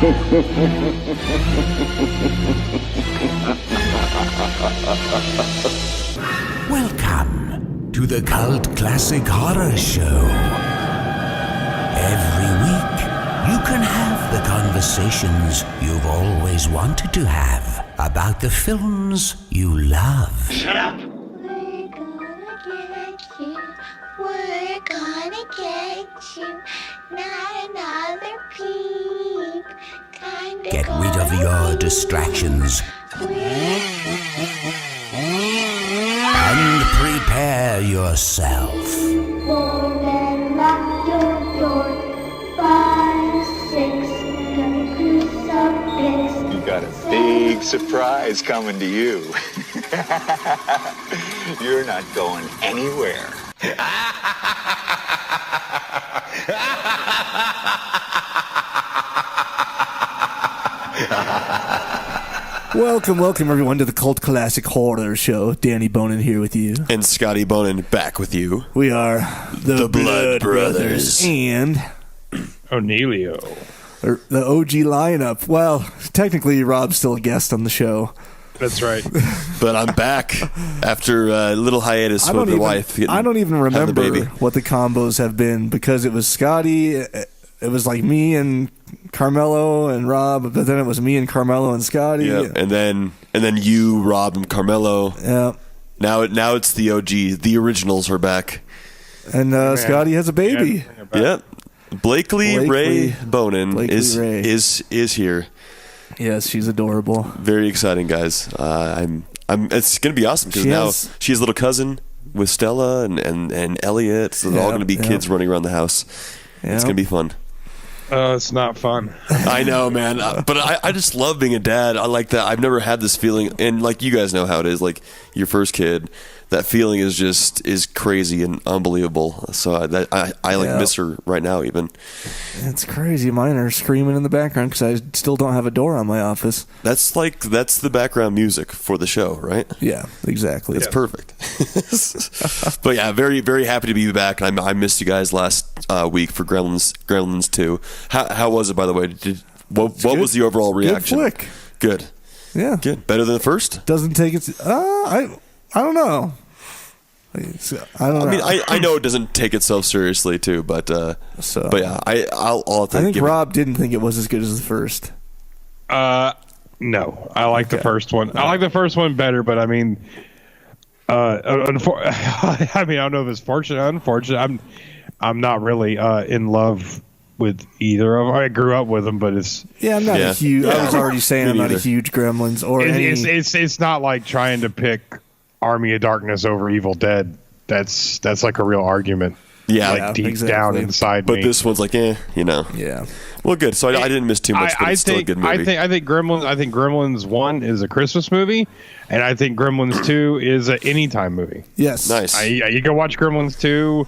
Welcome to the Cult Classic Horror Show. Every week, you can have the conversations you've always wanted to have about the films you love. Shut up! We're gonna get you, not another peep. Get rid of your distractions and prepare yourself. Then lock your door. 5, 6, gonna cruise up this. You got a big surprise coming to you. You're not going anywhere. Welcome everyone to the Cult Classic Horror Show. Danny Bonin here with you. And Scotty Bonin back with you. We are the Blood Brothers. And O'Neilio. the OG lineup. Well, technically Rob's still a guest on the show. That's right. But I'm back after a little hiatus with the wife. I don't even remember what the combos have been because it was Scotty, it was like me and Carmelo and Rob, but then it was me and Carmelo and Scotty. Yeah, and then you, Rob, and Carmelo. Yeah. Now it's the OG. The originals are back. And Scotty has a baby. Yep. Blakely Ray Bonin is here. Yes, she's adorable. Very exciting, guys. It's gonna be awesome because now she has a little cousin with Stella and Elliot, so they're all gonna be kids running around the house. Yeah. It's gonna be fun. It's not fun. I know, man. But I just love being a dad. I like that. I've never had this feeling, and like you guys know how it is. Like your first kid, that feeling is crazy and unbelievable. So I miss her right now even. It's crazy. Mine are screaming in the background because I still don't have a door on my office. That's the background music for the show, right? Yeah, exactly. It's perfect. But yeah, very, very happy to be back. I missed you guys last week for Gremlins 2. How was it, by the way? What was the overall reaction? Good flick. Good. Yeah. Good. Better than the first? Doesn't take it. I don't know. I know it doesn't take itself seriously too, but yeah, I'll I think Rob didn't think it was as good as the first. No, I like the first one. I like the first one better, but I mean, I don't know if it's fortunate or unfortunate. I'm not really in love with either of them. I grew up with them, but it's I'm not a huge. I was already saying I'm not a huge Gremlins or it's not like trying to pick Army of Darkness over Evil Dead. That's like a real argument. Yeah, deep down inside me. But this one's like, Yeah. Well, good. So I didn't miss too much. But it's still a good movie. I think Gremlins 1 is a Christmas movie, and I think Gremlins 2 is an anytime movie. Yes, nice. You go watch Gremlins 2.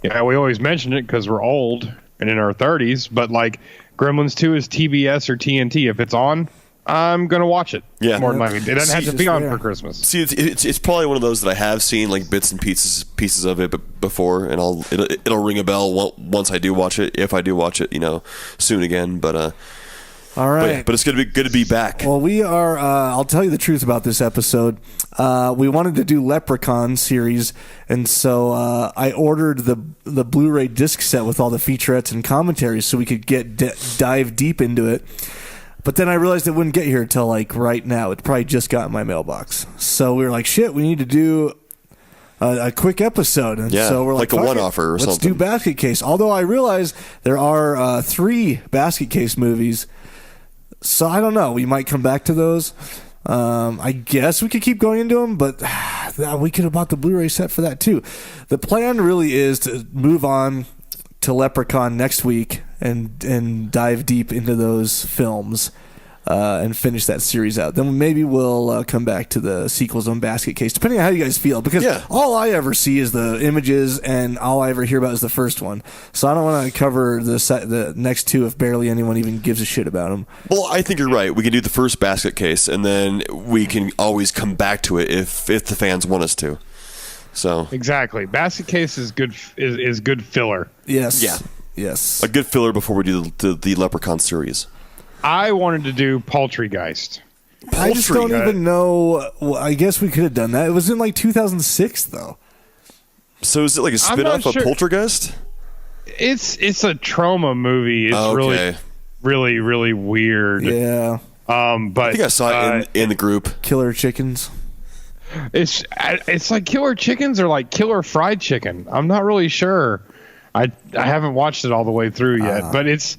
Yeah, we always mention it because we're old and in our 30s. But like Gremlins 2 is TBS or TNT. If it's on, I'm gonna watch it. Yeah, more than likely. It doesn't have to be on for Christmas. See, it's probably one of those that I have seen like bits and pieces of it before, and it'll ring a bell once I do watch it. If I do watch it, soon again. But all right. But it's good to be back. Well, we are. I'll tell you the truth about this episode. We wanted to do Leprechaun series, and so I ordered the Blu-ray disc set with all the featurettes and commentaries, so we could dive deep into it. But then I realized it wouldn't get here until like right now. It probably just got in my mailbox. So we were like, shit, we need to do a quick episode. And so we're like a one-offer or something. Let's do Basket Case. Although I realize there are 3 Basket Case movies. So I don't know. We might come back to those. I guess we could keep going into them, but we could have bought the Blu-ray set for that too. The plan really is to move on to Leprechaun next week and dive deep into those films and finish that series out. Then maybe we'll come back to the sequels on Basket Case, depending on how you guys feel. Because all I ever see is the images, and all I ever hear about is the first one. So I don't want to cover the next 2 if barely anyone even gives a shit about them. Well, I think you're right. We can do the first Basket Case, and then we can always come back to it if the fans want us to. So exactly, Basket Case is good. Is good filler. Yes. Yeah. Yes. A good filler before we do the Leprechaun series. I wanted to do Poultrygeist. I just don't even know. Well, I guess we could have done that. It was in like 2006, though. So is it like a spin-off of Poltergeist? It's a trauma movie. It's really, really weird. Yeah. But I think I saw it in the group. Killer Chickens. It's like Killer Chickens or like Killer Fried Chicken. I'm not really sure. I haven't watched it all the way through yet, but it's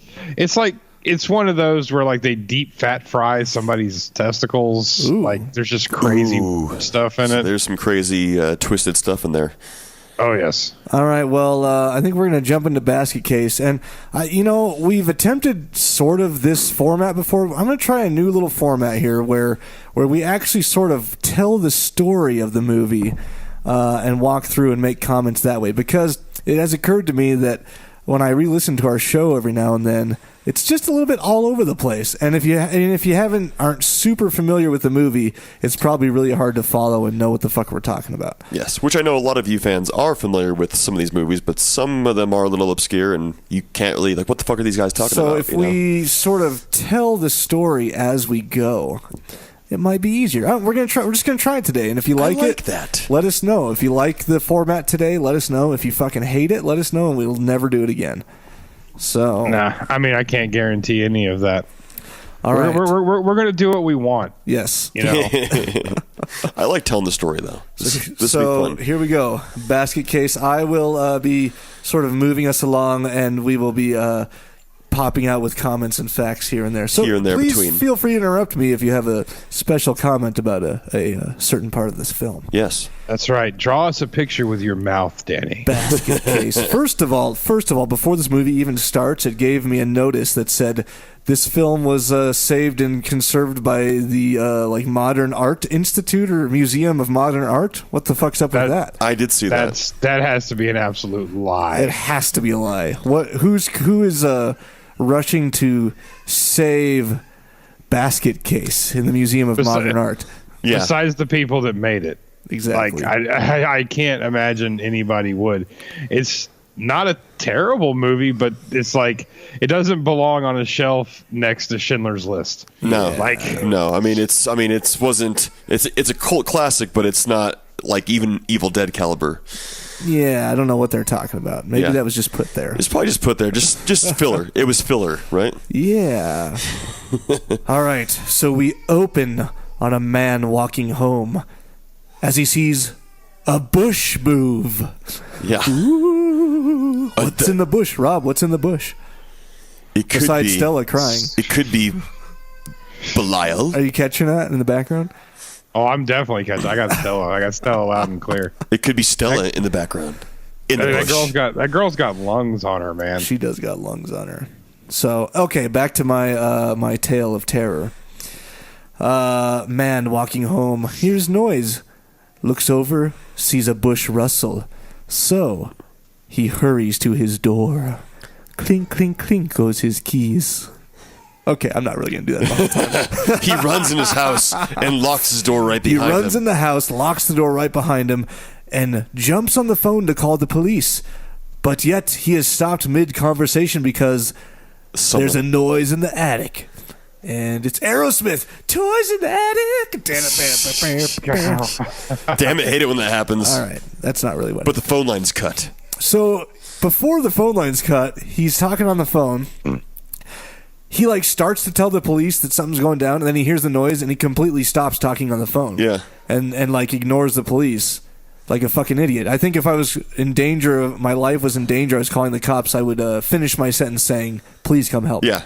like it's one of those where like they deep fat fry somebody's testicles. Ooh. Like there's just crazy stuff in it. There's some crazy twisted stuff in there. Oh yes. All right. Well, I think we're going to jump into Basket Case, and we've attempted sort of this format before. I'm going to try a new little format here where we actually sort of tell the story of the movie and walk through and make comments that way, because it has occurred to me that when I re-listen to our show every now and then, it's just a little bit all over the place. And if you aren't super familiar with the movie, it's probably really hard to follow and know what the fuck we're talking about. Yes, which I know a lot of you fans are familiar with some of these movies, but some of them are a little obscure, and you can't really what the fuck are these guys talking about? So if we sort of tell the story as we go, it might be easier. We're just gonna try it today, and if you like it, let us know. If you like the format today, let us know. If you fucking hate it, let us know, and we'll never do it again. So I mean, I can't guarantee any of that. All right, we're gonna do what we want. Yes, I like telling the story though. This so will be fun. Here we go. Basket Case. I will be sort of moving us along, and we will be popping out with comments and facts here and there. So here and there please between. Feel free to interrupt me if you have a special comment about a certain part of this film. Yes. That's right. Draw us a picture with your mouth, Danny. Basket Case. First of all, before this movie even starts, it gave me a notice that said this film was saved and conserved by the Modern Art Institute or Museum of Modern Art. What the fuck's up with that? I did see that. That has to be an absolute lie. It has to be a lie. Who is rushing to save Basket Case in the Museum of Modern Art? Yeah. Besides the people that made it. Exactly. Like I can't imagine anybody would. It's not a terrible movie, but it's like it doesn't belong on a shelf next to Schindler's List. No. I mean it's a cult classic, but it's not like even Evil Dead caliber. Yeah, I don't know what they're talking about. Maybe that was just put there. It's probably just put there, just filler. It was filler, right? Yeah. All right, so we open on a man walking home as he sees a bush move. Yeah. Ooh. What's in the bush, Rob? What's in the bush? It could Besides be Stella crying. It could be Belial. Are you catching that in the background? Oh, I'm definitely catching. I got Stella loud and clear. It could be Stella in the background. That girl's got lungs on her, man. She does got lungs on her. So, okay, back to my tale of terror. Man walking home, hears noise, looks over, sees a bush rustle. So, he hurries to his door. Clink, clink, clink goes his keys. Okay, I'm not really going to do that all the time. He runs in his house and locks his door right behind him. He runs in the house, locks the door right behind him, and jumps on the phone to call the police. But yet, he is stopped mid-conversation because there's a noise in the attic. And it's Aerosmith. Toys in the attic. Damn it, hate it when that happens. All right, that's not really what. But the phone line's cut. So, before the phone line's cut, he's talking on the phone. He starts to tell the police that something's going down, and then he hears the noise, and he completely stops talking on the phone. Yeah. And ignores the police like a fucking idiot. I think if I was in danger, my life was in danger, I was calling the cops, I would finish my sentence saying, "Please come help." Yeah.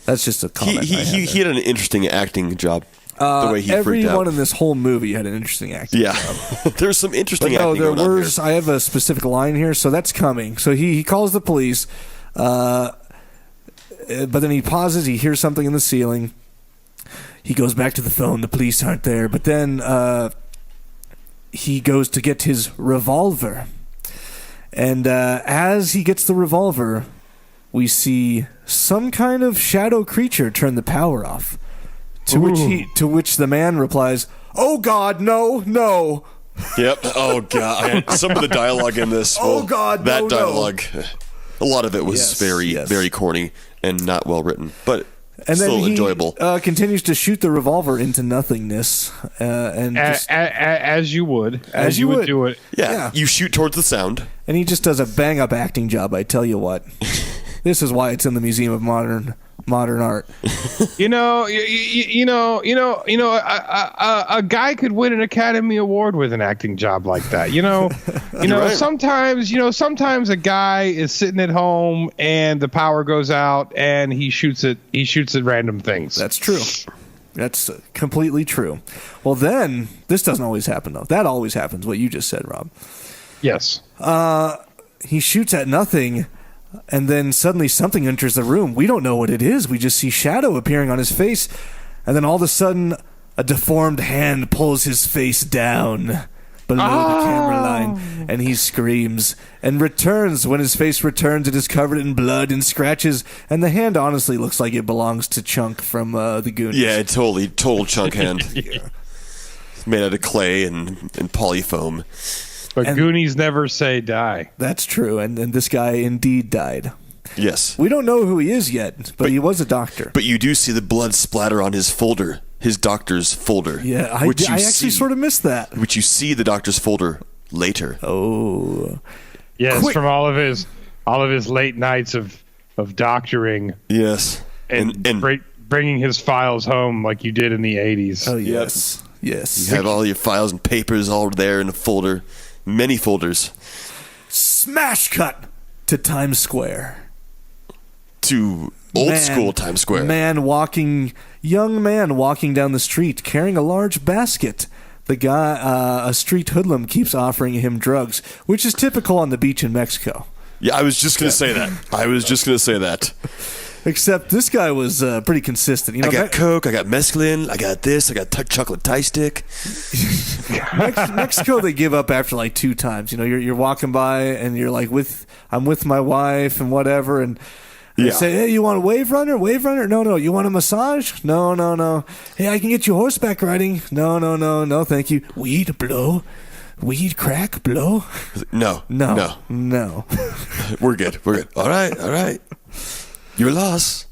That's just a comment. He had an interesting acting job. The way he freaked out. Everyone in this whole movie had an interesting acting job. There's some interesting acting there going on was. here. I have a specific line here, so that's coming. So he calls the police, but then he pauses. He hears something in the ceiling. He goes back to the phone. The police aren't there, but then he goes to get his revolver, and as he gets the revolver, we see some kind of shadow creature turn the power off. To which the man replies, "Oh God, no, no." Yep. Oh God. Some of the dialogue in this. Oh God, that no, dialogue. A lot of it was very yes. very corny and not well written. But And then Still he enjoyable. Continues to shoot the revolver into nothingness, and just, As you would. As you would do it. Yeah, you shoot towards the sound. and he just does a bang up acting job. I tell you what, this is why it's in the Museum of Modern Art. A guy could win an Academy Award with an acting job like that. Right. Sometimes a guy is sitting at home and the power goes out and he shoots at random things. That's true. That's completely true. Well, then this doesn't always happen though. That always happens. What you just said, Rob. Yes. He shoots at nothing. And then suddenly something enters the room. We don't know what it is. We just see shadow appearing on his face. And then all of a sudden, a deformed hand pulls his face down below the camera line. And he screams and returns. When his face returns, it is covered in blood and scratches. And the hand honestly looks like it belongs to Chunk from the Goonies. Yeah, total chunk hand. Made out of clay and polyfoam. But Goonies never say die. That's true. And this guy indeed died. Yes. We don't know who he is yet, but he was a doctor. But you do see the blood splatter on his folder, his doctor's folder. Yeah, I actually sort of missed that. Which you see the doctor's folder later. Oh. Yes, Quick. from all of his late nights of doctoring. Yes. And bringing his files home like you did in the 80s. Oh, yes. Yes. You have all your files and papers all there in a folder. Many folders. Smash cut to Times Square. To old school Times Square. Young man walking down the street carrying a large basket. The guy, a street hoodlum, keeps offering him drugs, which is typical on the beach in Mexico. Yeah, I was just going to say that. Except this guy was pretty consistent. I got Coke, I got mescaline, I got this, I got chocolate tie stick. Mexico, they give up after like 2 times. You're walking by and you're like, I'm with my wife and whatever, and they say, hey, you want a wave runner? No. You want a massage? No. Hey, I can get you horseback riding. No, thank you. Weed, blow. Weed, crack, blow. No. We're good. All right. Your loss.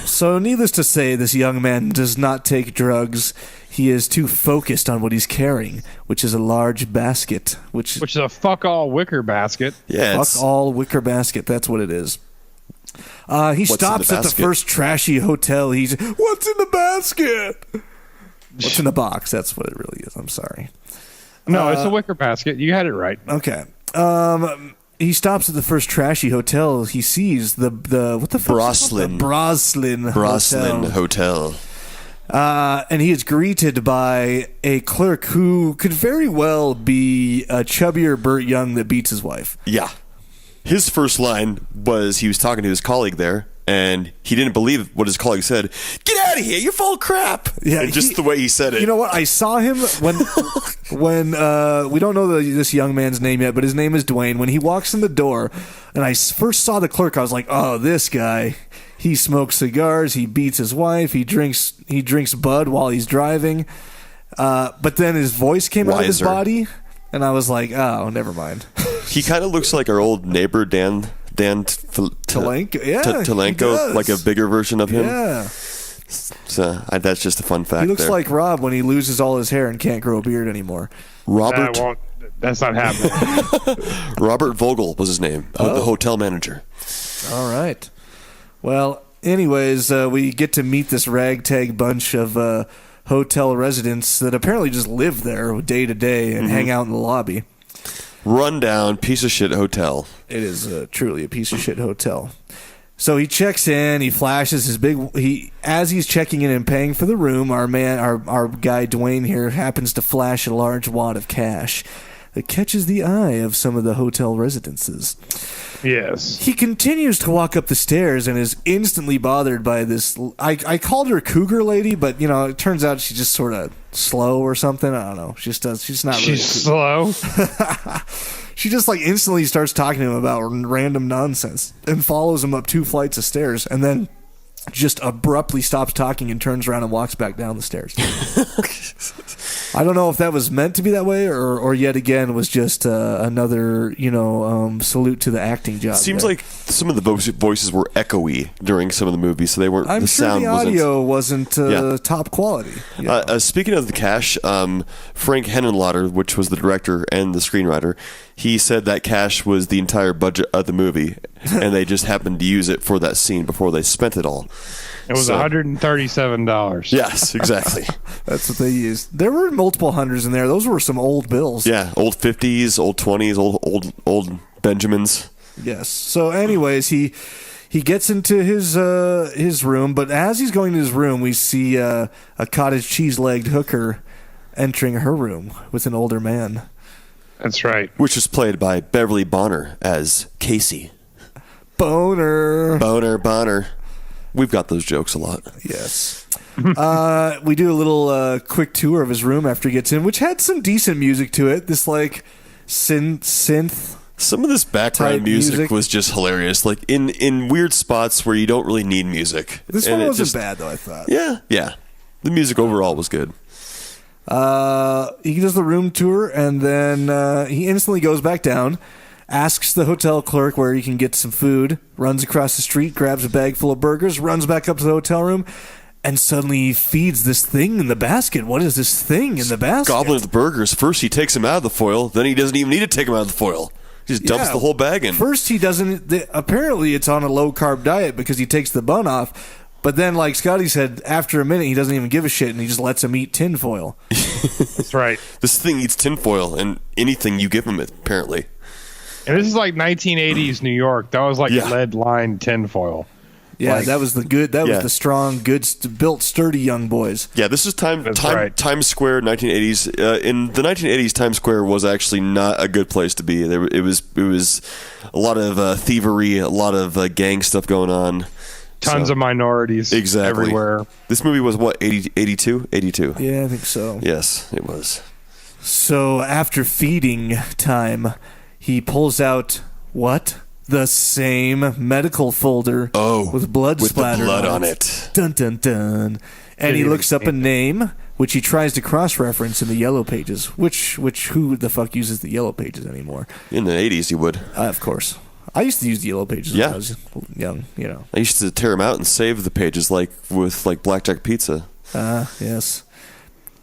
So needless to say, this young man does not take drugs. He is too focused on what he's carrying, which is a large basket. Which is a fuck-all wicker basket. Yeah, fuck-all wicker basket. That's what it is. He stops at the first trashy hotel. He's, what's in the basket? What's in the box? That's what it really is. I'm sorry. No, it's a wicker basket. You had it right. Okay. He stops at the first trashy hotel. He sees the what the fuck? Broslin Hotel. And he is greeted by a clerk who could very well be a chubbier Burt Young that beats his wife. Yeah. His first line was he was talking to his colleague there, and he didn't believe what his colleague said. Get out of here! You're full of crap. Yeah, and just the way he said it. You know what? I saw him when we don't know this young man's name yet, but his name is Dwayne. When he walks in the door, and I first saw the clerk, I was like, oh, this guy. He smokes cigars. He beats his wife. He drinks Bud while he's driving. But then his voice came out of his body, and I was like, oh, never mind. He kind of looks like our old neighbor Dan Talenko. Yeah, Talenko, like a bigger version of him. Yeah. So that's just a fun fact. He looks there. like Rob when he loses all his hair and can't grow a beard anymore. That's not happening. Robert Vogel was his name, the hotel manager. All right. Well, anyways, we get to meet this ragtag bunch of hotel residents that apparently just live there day to day and hang out in the lobby. Rundown piece of shit hotel. It is truly a piece of shit hotel. So he checks in. He flashes his big. As he's checking in and paying for the room, our guy Dwayne here happens to flash a large wad of cash that catches the eye of some of the hotel residences. Yes. He continues to walk up the stairs and is instantly bothered by this. I called her cougar lady, but it turns out she's just sort of slow or something. I don't know. She's not really. She's slow. She just instantly starts talking to him about random nonsense and follows him up 2 flights of stairs, and then just abruptly stops talking and turns around and walks back down the stairs. I don't know if that was meant to be that way or yet again was just another, salute to the acting job. Seems there. like some of the voices were echoey during some of the movies, so they weren't. I'm the sure sound the audio wasn't top quality. Speaking of the cash, Frank Henenlotter, which was the director and the screenwriter, he said that cash was the entire budget of the movie, and they just happened to use it for that scene before they spent it all. It was $137. Yes, exactly. That's what they used. There were multiple hundreds in there. Those were some old bills. Yeah, old 50s, old 20s, old Benjamins. Yes. So, anyways, he gets into his room, but as he's going to his room, we see a cottage cheese-legged hooker entering her room with an older man. That's right. Which was played by Beverly Bonner as Casey. Bonner. We've got those jokes a lot. Yes. We do a little quick tour of his room after he gets in, which had some decent music to it. This like synth. Some of this background music was just hilarious. Like in weird spots where you don't really need music. This one wasn't bad though, I thought. Yeah. The music overall was good. He does the room tour and then he instantly goes back down. Asks the hotel clerk where he can get some food, runs across the street, grabs a bag full of burgers, runs back up to the hotel room, and suddenly he feeds this thing in the basket. What is this thing in the basket? Gobbling the burgers. First he takes him out of the foil, then he doesn't even need to take him out of the foil. He just dumps the whole bag in. First he doesn't... apparently it's on a low-carb diet because he takes the bun off, but then, like Scotty said, after a minute he doesn't even give a shit and he just lets him eat tinfoil. That's right. This thing eats tinfoil and anything you give him, apparently. And this is like 1980s New York. That was like lead-lined tinfoil. Yeah, that was the good. That was the strong, good, built, sturdy young boys. Yeah, this is Times Square, 1980s. In the 1980s, Times Square was actually not a good place to be. It was a lot of thievery, a lot of gang stuff going on. Tons of minorities everywhere. This movie was what, 82? 82. Yeah, I think so. Yes, it was. So after feeding time, he pulls out what? The same medical folder with blood splatter the blood on it. Dun, dun, dun. And he looks up a name, which he tries to cross-reference in the Yellow Pages. Which who the fuck uses the Yellow Pages anymore? In the 80s, you would. Of course. I used to use the Yellow Pages when I was young, I used to tear them out and save the pages with blackjack pizza. Yes.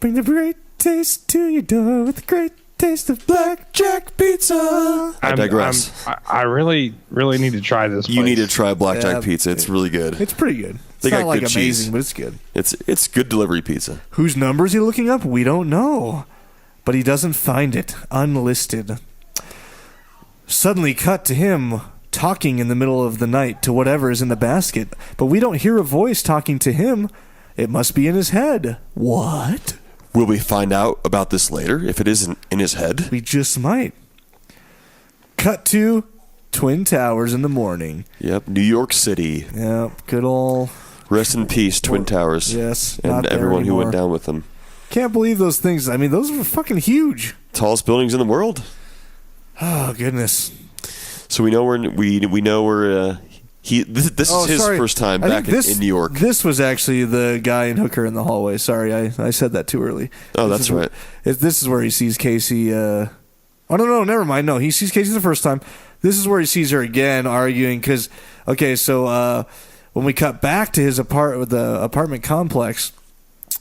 Bring the great taste to your door with the great taste of blackjack pizza. I digress. I really need to try this place. You need to try blackjack pizza. It's really good. It's pretty good. They It's got not like good amazing, cheese. but it's good. It's good delivery pizza. Whose number is he looking up? We don't know. But he doesn't find it. Unlisted. Suddenly cut to him talking in the middle of the night to whatever is in the basket. But we don't hear a voice talking to him. It must be in his head. What? Will we find out about this later, if it isn't in his head? We just might. Cut to Twin Towers in the morning. Yep, New York City. Yep, good old... Rest in peace, Twin Towers. Yes, and everyone who went down with them. Can't believe those things. I mean, those were fucking huge. Tallest buildings in the world. Oh, goodness. So we know where this is his first time back in New York. This was actually the guy in Hooker in the hallway. Sorry, I said that too early. Oh, that's right. This is where he sees Casey. Oh, no, never mind. No, he sees Casey the first time. This is where he sees her again arguing because, okay, so when we cut back to his apartment complex,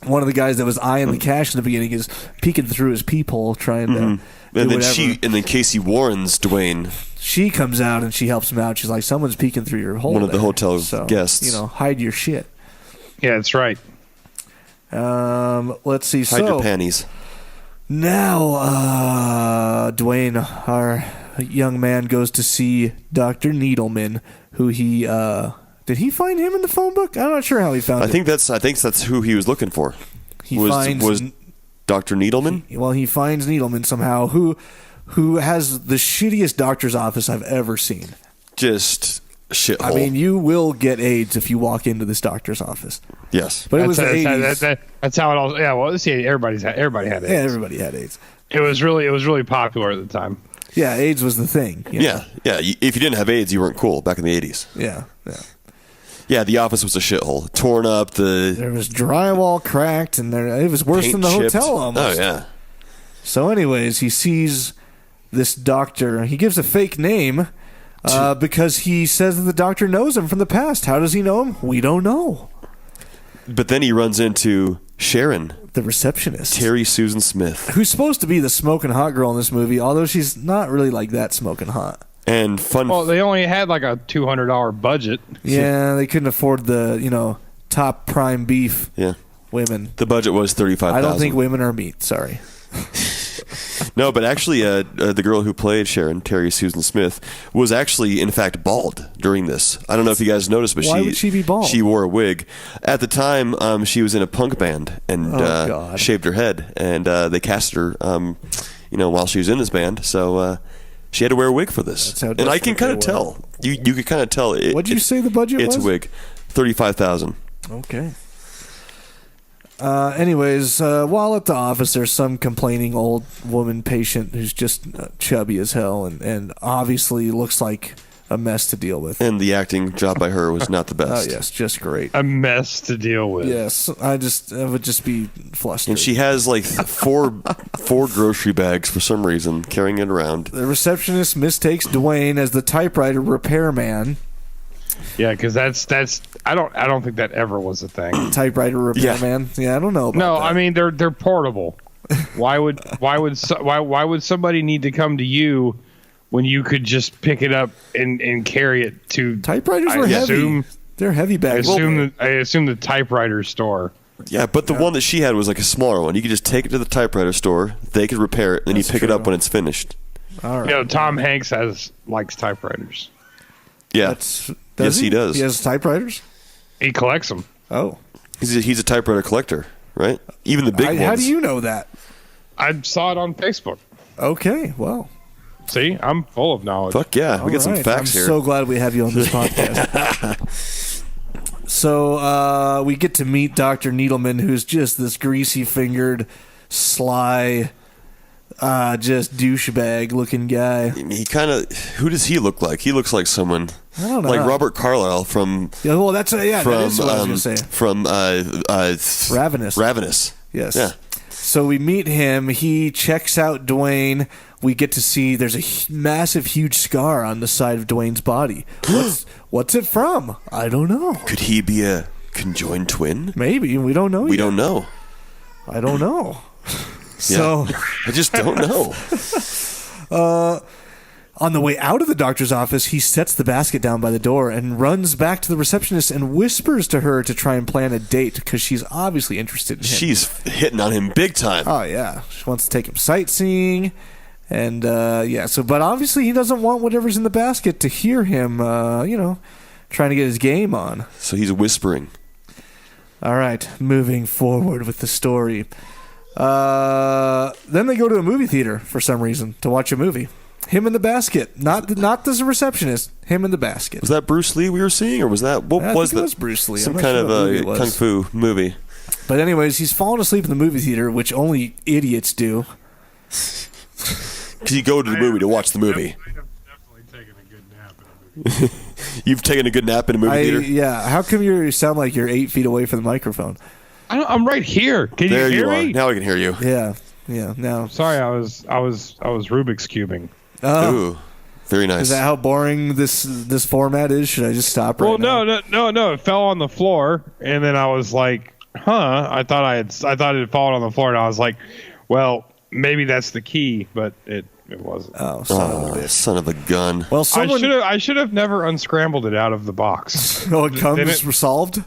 one of the guys that was eyeing the cash in the beginning is peeking through his peephole trying to and then Casey warns Dwayne. She comes out and she helps him out. She's like, someone's peeking through your hole. One of the hotel so, guests. Hide your shit. Yeah, that's right. Let's see. Hide your panties. Now, Dwayne, our young man, goes to see Dr. Needleman, who he... did he find him in the phone book? I'm not sure how he found him. I think that's who he was looking for. Was Dr. Needleman? He finds Needleman somehow, who has the shittiest doctor's office I've ever seen. Just shithole. I mean, you will get AIDS if you walk into this doctor's office. Yes, but it was the 80s. That's how it all. Yeah, well, let's see. Everybody had AIDS. Yeah, everybody had AIDS. It was really popular at the time. Yeah, AIDS was the thing. Yeah. If you didn't have AIDS, you weren't cool back in the 80s. Yeah. Yeah, the office was a shithole. Torn up, There was drywall cracked, and it was worse than paint the chipped. hotel almost. Oh, yeah. So anyways, he sees this doctor. He gives a fake name because he says that the doctor knows him from the past. How does he know him? We don't know. But then he runs into Sharon, The receptionist. Terry Susan Smith. Who's supposed to be the smoking hot girl in this movie, although she's not really like that smoking hot. And fun. Well, they only had like a $200 budget. Yeah, they couldn't afford the, top prime beef Yeah. women. The budget was $35,000. I don't think women are meat, sorry. No, but actually, the girl who played Sharon, Terry Susan Smith, was actually, in fact, bald during this. I don't know if you guys noticed, but Why would she be bald? She wore a wig. At the time, she was in a punk band and God. shaved her head, and they cast her, while she was in this band. So she had to wear a wig for this, That's how and I can desperate kind they of were. tell. You could kind of tell. What did you say the budget it's was? a wig, $35,000. Okay. Anyways, while at the office, there's some complaining old woman patient who's just chubby as hell and obviously looks like a mess to deal with. And the acting job by her was not the Oh, best. yes, just great. A mess to deal with. Yes, I would just be flustered. And she has like four grocery bags for some reason, carrying it around. The receptionist mistakes Dwayne as the typewriter repairman. Yeah, because that's I don't think that ever was a thing. Typewriter repairman. Yeah, I don't know about No, that. I mean they're portable. Why would somebody need to come to you when you could just pick it up and carry it to? Typewriters were heavy. They're heavy I bags. assume the typewriter store. Yeah, but the one that she had was like a smaller one. You could just take it to the typewriter store. They could repair it, and then you That's pick it up true. when it's finished. All right. You know, Tom Hanks likes typewriters. Yeah, yes, he does. He has typewriters? He collects them. Oh. He's a typewriter collector, right? Even the big ones. How do you know that? I saw it on Facebook. Okay, well. See, I'm full of knowledge. Fuck yeah, we All got some right. facts I'm here. so glad we have you on this podcast. So we get to meet Dr. Needleman, who's just this greasy-fingered, sly, just douchebag-looking guy. He kind of. Who does he look like? He looks like someone. I don't know. Like Robert Carlyle from. Yeah, well, that is what I was going to say. From Ravenous. Ravenous. Yes. Yeah. So we meet him. He checks out Dwayne. We get to see there's a massive, huge scar on the side of Dwayne's body. What's it from? I don't know. Could he be a conjoined twin? Maybe. We don't know We yet. don't know. I don't know. So, I just don't know. on the way out of the doctor's office, he sets the basket down by the door and runs back to the receptionist and whispers to her to try and plan a date because she's obviously interested in him. She's hitting on him big time. Oh, yeah. She wants to take him sightseeing. And, but obviously he doesn't want whatever's in the basket to hear him, trying to get his game on. So he's whispering. All right, moving forward with the story. Then they go to a movie theater for some reason to watch a movie. Him in the basket, not the receptionist. Him in the basket. Was that Bruce Lee we were seeing, or was that what I was think it that? was Bruce Lee. Some I'm not kind sure of what movie it a was. kung fu movie. But anyways, he's fallen asleep in the movie theater, which only idiots do. Because you go to the movie to watch the movie. I have definitely taken a good nap in a movie. You've taken a good nap in a movie theater. Yeah. How come you sound like you're 8 feet away from the microphone? I'm right here. Can There you you hear are. me? Now I can hear you. Yeah. Now, Sorry, I was Rubik's cubing. Ooh, very nice. is that how boring this format is? Should I just stop right now? No. It fell on the floor, and then I was like, "Huh?" I thought it had fallen on the floor, and I was like, "Well, maybe that's the key," but it wasn't. Oh, son of a bitch. Son of a gun. Well, someone. I should have never unscrambled it out of the box. Oh, it comes Then it- solved.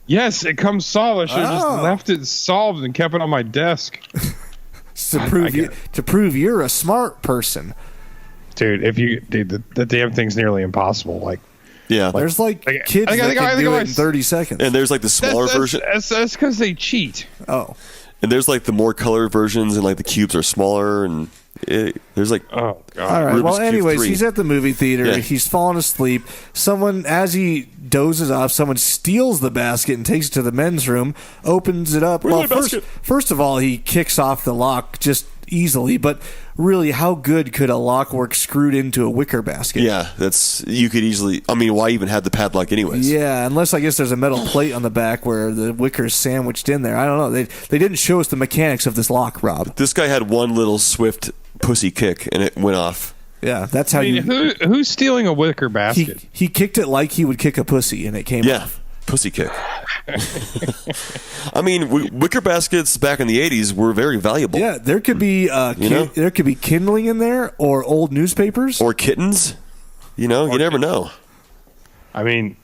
Yes, it comes solved. I should have Oh. just left it solved and kept it on my desk. To prove you're a smart person. Dude, the damn thing's nearly impossible. Like, Yeah. There's like I kids think- that I think can do I it in 30 seconds. and there's like the smaller version. That's because they cheat. Oh, And there's like the more colored versions, and like the cubes are smaller, and there's like Oh God. all right. Rubik's Well, Cube anyways, 3. he's at the movie theater. Yeah. He's fallen asleep. Someone, as he dozes off, someone steals the basket and takes it to the men's room. Opens it up. Where's my basket? First of all, he kicks off the lock just easily, but really, how good could a lock work screwed into a wicker basket? Yeah, you could easily. I mean, why even have the padlock anyways? Yeah, unless I guess there's a metal plate on the back where the wicker is sandwiched in there. I don't know. They didn't show us the mechanics of this lock, Rob. This guy had one little swift pussy kick, and it went off. Yeah, that's how who's stealing a wicker basket? He kicked it like he would kick a pussy, and it came off. Pussy kick. I mean, wicker baskets back in the 80s were very valuable. Yeah, there could be there could be kindling in there, or old newspapers, or kittens. You never know. I mean,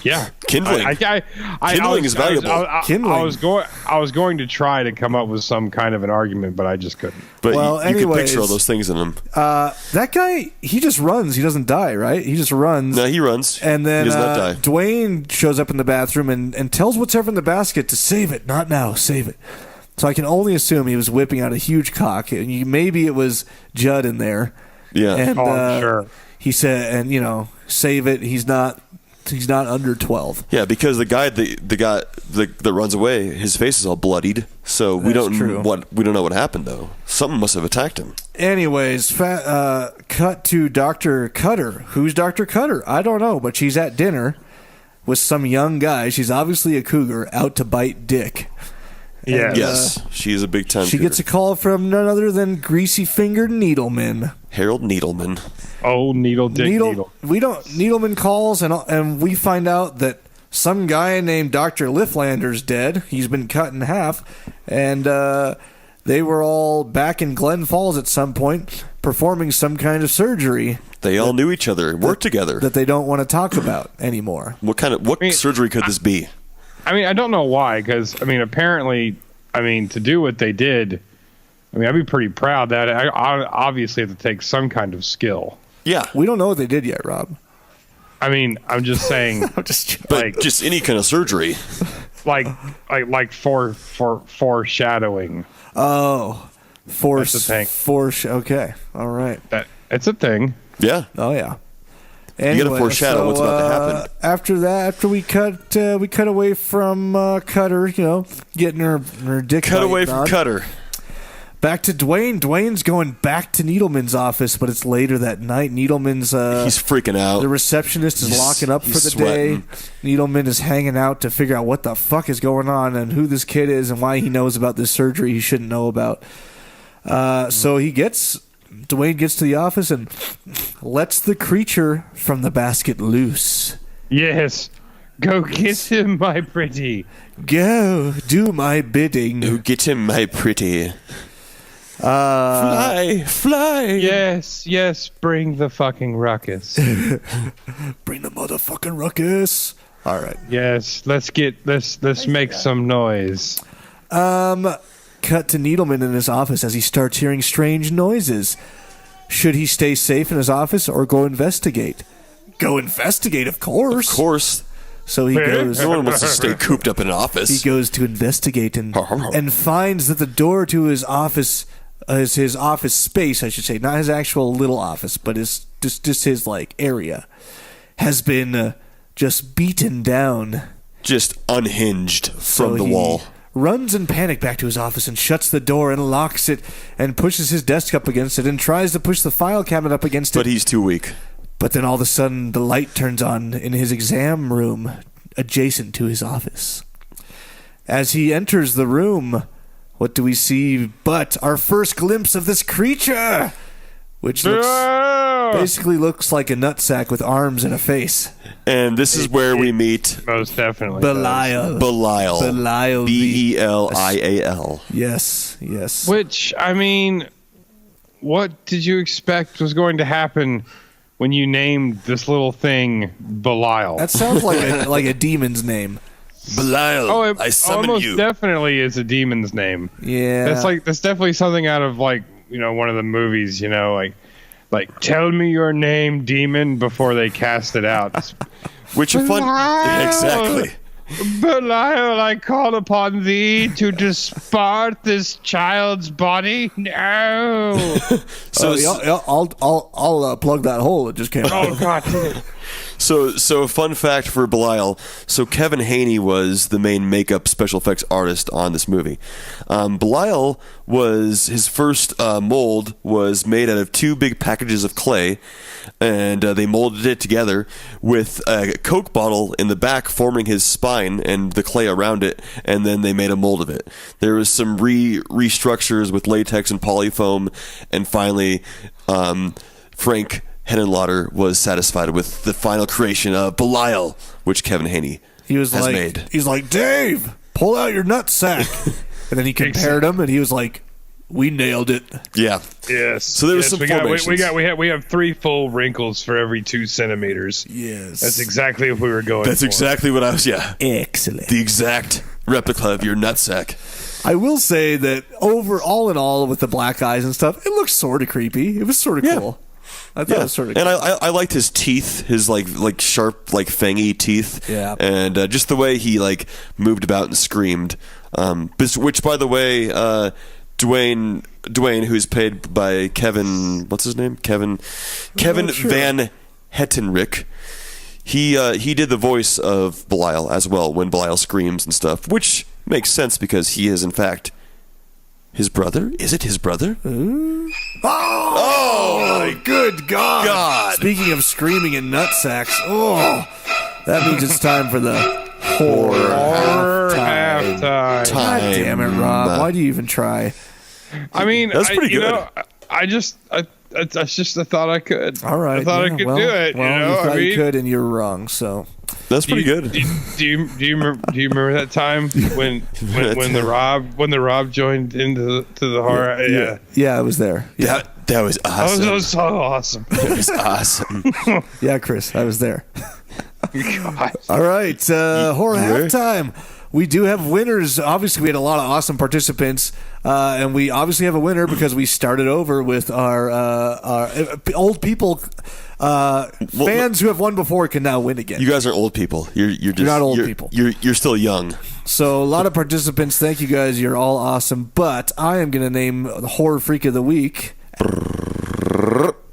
yeah, kindling. Kindling is valuable. I was going to try to come up with some kind of an argument, but I just couldn't. But you could picture all those things in them. That guy, he just runs. He doesn't die, right? He just runs. No, he runs. And then he does not die. Dwayne shows up in the bathroom and tells whatever in the basket to save it. Not now, save it. So I can only assume he was whipping out a huge cock. And maybe it was Judd in there. Yeah. And, I'm sure. He said, and save it. He's not under 12. Yeah, because the guy that runs away, his face is all bloodied. So we don't know what happened though. Something must have attacked him. Anyways, cut to Dr. Cutter. Who's Dr. Cutter? I don't know, but she's at dinner with some young guy. She's obviously a cougar out to bite dick. Yeah. Yes, she's a big time. She gets a call from none other than Greasy Fingered Needleman. Harold Needleman. Oh, Needle. Needleman calls and we find out that some guy named Dr. Lifflander's dead. He's been cut in half, and they were all back in Glen Falls at some point performing some kind of surgery. They all knew each other, worked together. That they don't want to talk about anymore. What surgery could this be? I mean, I don't know why, because apparently, to do what they did, I'd be pretty proud. That I obviously have to take some kind of skill. Yeah, we don't know what they did yet, Rob. I'm just saying. Just any kind of surgery, like foreshadowing. Oh, that's a thing. Okay, all right. It's a thing. Yeah. Oh yeah. Anyway, you got to foreshadow what's about to happen. After we cut away from Cutter, getting her dick. Cut away from Cutter. Back to Dwayne. Dwayne's going back to Needleman's office, but it's later that night. Needleman's he's freaking out. The receptionist is locking up for the sweating. day. Needleman is hanging out to figure out what the fuck is going on and who this kid is and why he knows about this surgery he shouldn't know about. So Dwayne gets to the office and lets the creature from the basket loose. Yes. Go get him, my pretty. Go, do my bidding. Go get him, my pretty. Fly. Yes, bring the fucking ruckus. Bring the motherfucking ruckus. All right. Yes, let's make some noise. Cut to Needleman in his office as he starts hearing strange noises. Should he stay safe in his office or go investigate? Go investigate, of course. Of course. So he goes. No one wants to stay cooped up in an office. He goes to investigate and finds that the door to his office, his office space, I should say, not his actual little office, but his just his area, has been just beaten down, just unhinged from the wall. Runs in panic back to his office and shuts the door and locks it and pushes his desk up against it and tries to push the file cabinet up against it. But he's too weak. But then all of a sudden the light turns on in his exam room adjacent to his office. As he enters the room, what do we see but our first glimpse of this creature, which basically looks like a nutsack with arms and a face. And this is where we meet most definitely Belial. Belial. Belial. Yes. Which, what did you expect was going to happen when you named this little thing Belial? That sounds like a demon's name. Belial, I summon almost you. Definitely is a demon's name. Yeah. That's definitely something out of one of the movies, like tell me your name, demon, before they cast it out. Which are fun. Exactly. Belial, I call upon thee to dispart this child's body. No. So I'll plug that hole that just came out. Oh God. So fun fact for Belial. So Kevin Haney was the main makeup special effects artist on this movie. Belial was his first mold was made out of 2 big packages of clay, and they molded it together with a Coke bottle in the back forming his spine and the clay around it, and then they made a mold of it. There was some restructures with latex and polyfoam, and finally Frank Henenlotter was satisfied with the final creation of Belial, which Kevin Haney has made. He's like, Dave, pull out your nutsack. And then he compared them, and he was like, we nailed it. Yeah. Yes. So there was some formations. We have 3 full wrinkles for every 2 centimeters. Yes. That's exactly what we were going That's for. exactly what I was, yeah. Excellent. The exact replica of your nutsack. I will say that all in all, with the black eyes and stuff, it looked sort of creepy. It was sort of cool. I thought it was sort of and cool. I liked his teeth, his like sharp, like fangy teeth. Yeah. And just the way he like moved about and screamed. Which, by the way, Dwayne, who's played by Kevin, what's his name? Kevin Van Hettenrick. He did the voice of Belial as well when Belial screams and stuff, which makes sense because he is in fact his brother. Is it his brother? Oh, good God. Speaking of screaming and nutsacks, that means it's time for the horror halftime. God damn it, Rob. Why do you even try? I mean, that's pretty good. I thought I could. All right. I thought I could do it. Well, you thought you could, and you're wrong. So that's pretty good. Do you remember that time when the Rob joined into the horror? Yeah, I was there. Yeah. That was awesome. That was so awesome. That was awesome. Yeah, Chris, I was there. All right, horror halftime. We do have winners. Obviously, we had a lot of awesome participants, and we obviously have a winner because we started over with our old people. Fans who have won before can now win again. You guys are old people. You're not old people. You're still young. So a lot of participants. Thank you guys. You're all awesome. But I am going to name the horror freak of the week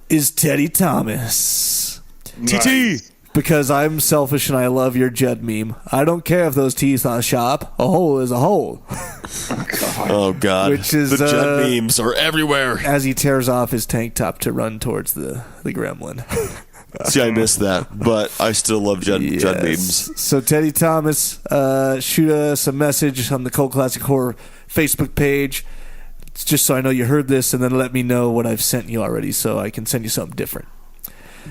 is Teddy Thomas. TT. Because I'm selfish and I love your Judd meme. I don't care if those teeth on shop. A hole is a hole. Oh, God. Which is, the Judd memes are everywhere. As he tears off his tank top to run towards the gremlin. See, I missed that, but I still love Judd memes. So, Teddy Thomas, shoot us a message on the Cult Classic Horror Facebook page. It's just so I know you heard this, and then let me know what I've sent you already so I can send you something different.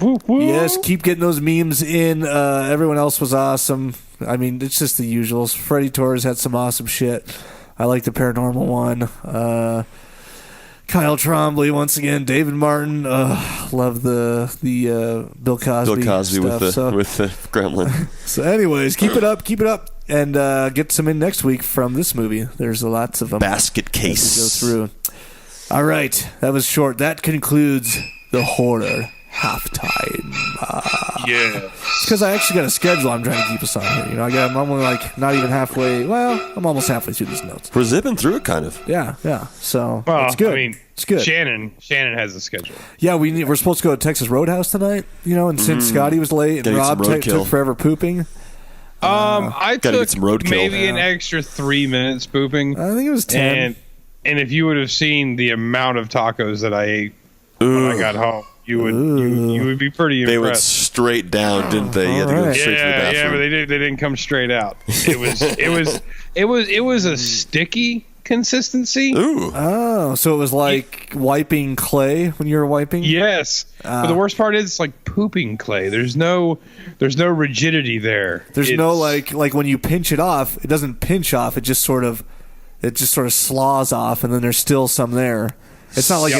Woo, woo. Yes, keep getting those memes in. Everyone else was awesome. I mean, it's just the usuals. Freddie Torres had some awesome shit. I like the paranormal one. Kyle Trombley once again. David Martin. Love the Bill Cosby. Bill Cosby stuff, with the gremlin. So, anyways, keep it up, and get some in next week from this movie. There's lots of them. Basket case. Go through. All right, that was short. That concludes the horror halftime. Yeah. It's because I actually got a schedule I'm trying to keep us on here. You know, I'm only like not even halfway. Well, I'm almost halfway through these notes. We're zipping through it, kind of. Yeah. So Well, it's good. I mean, it's good. Shannon has a schedule. Yeah, we're supposed to go to Texas Roadhouse tonight. You know, and since Scotty was late and Gotta Rob get some took roadkill. forever pooping, I gotta took get some roadkill. maybe an extra 3 minutes pooping. I think it was 10. And if you would have seen the amount of tacos that I ate when I got home, you would be pretty impressed. They went straight down, didn't they? You had to go Alright. straight to the bathroom. Yeah, but they didn't come straight out. It was a sticky consistency. Ooh. Oh, so it was like wiping clay when you were wiping? Yes, but the worst part is it's like pooping clay. There's no rigidity there. There's no like when you pinch it off, it doesn't pinch off. It just sort of slows off, and then there's still some there. It's not like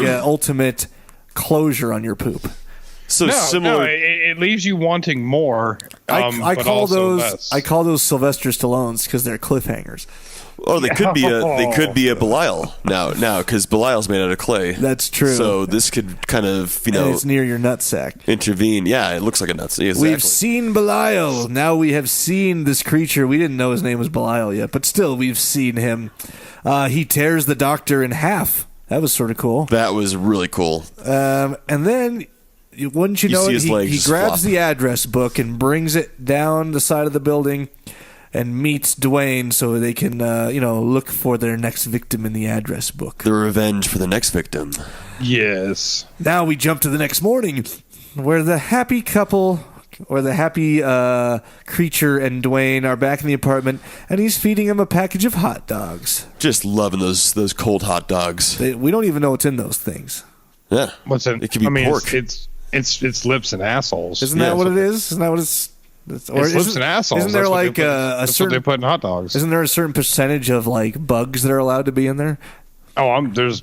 a ultimate closure on your poop. So similar. No, it leaves you wanting more. I but call also those less. Sylvester Stallones because they're cliffhangers. Oh, they could be a Belial now because Belial's made out of clay. That's true. So this could kind of And it's near your nutsack. intervene. Yeah, it looks like a nuts. Exactly. We've seen Belial. Now we have seen this creature. We didn't know his name was Belial yet, but still, we've seen him. He tears the doctor in half. That was sort of cool. That was really cool. And then wouldn't you You know see it, his he, legs he just grabs flop. the address book and brings it down the side of the building and meets Dwayne so they can, look for their next victim in the address book. The revenge for the next victim. Yes. Now we jump to the next morning where the happy couple or the happy creature and Dwayne are back in the apartment and he's feeding him a package of hot dogs. Just loving those cold hot dogs. We don't even know what's in those things. Yeah. What's in? It could be I mean, pork. It's lips and assholes. Isn't that what it is? Isn't that what it's lips and assholes. Isn't there That's what like they put- a that's certain what they put in hot dogs? Isn't there a certain percentage of like bugs that are allowed to be in there? Oh, there's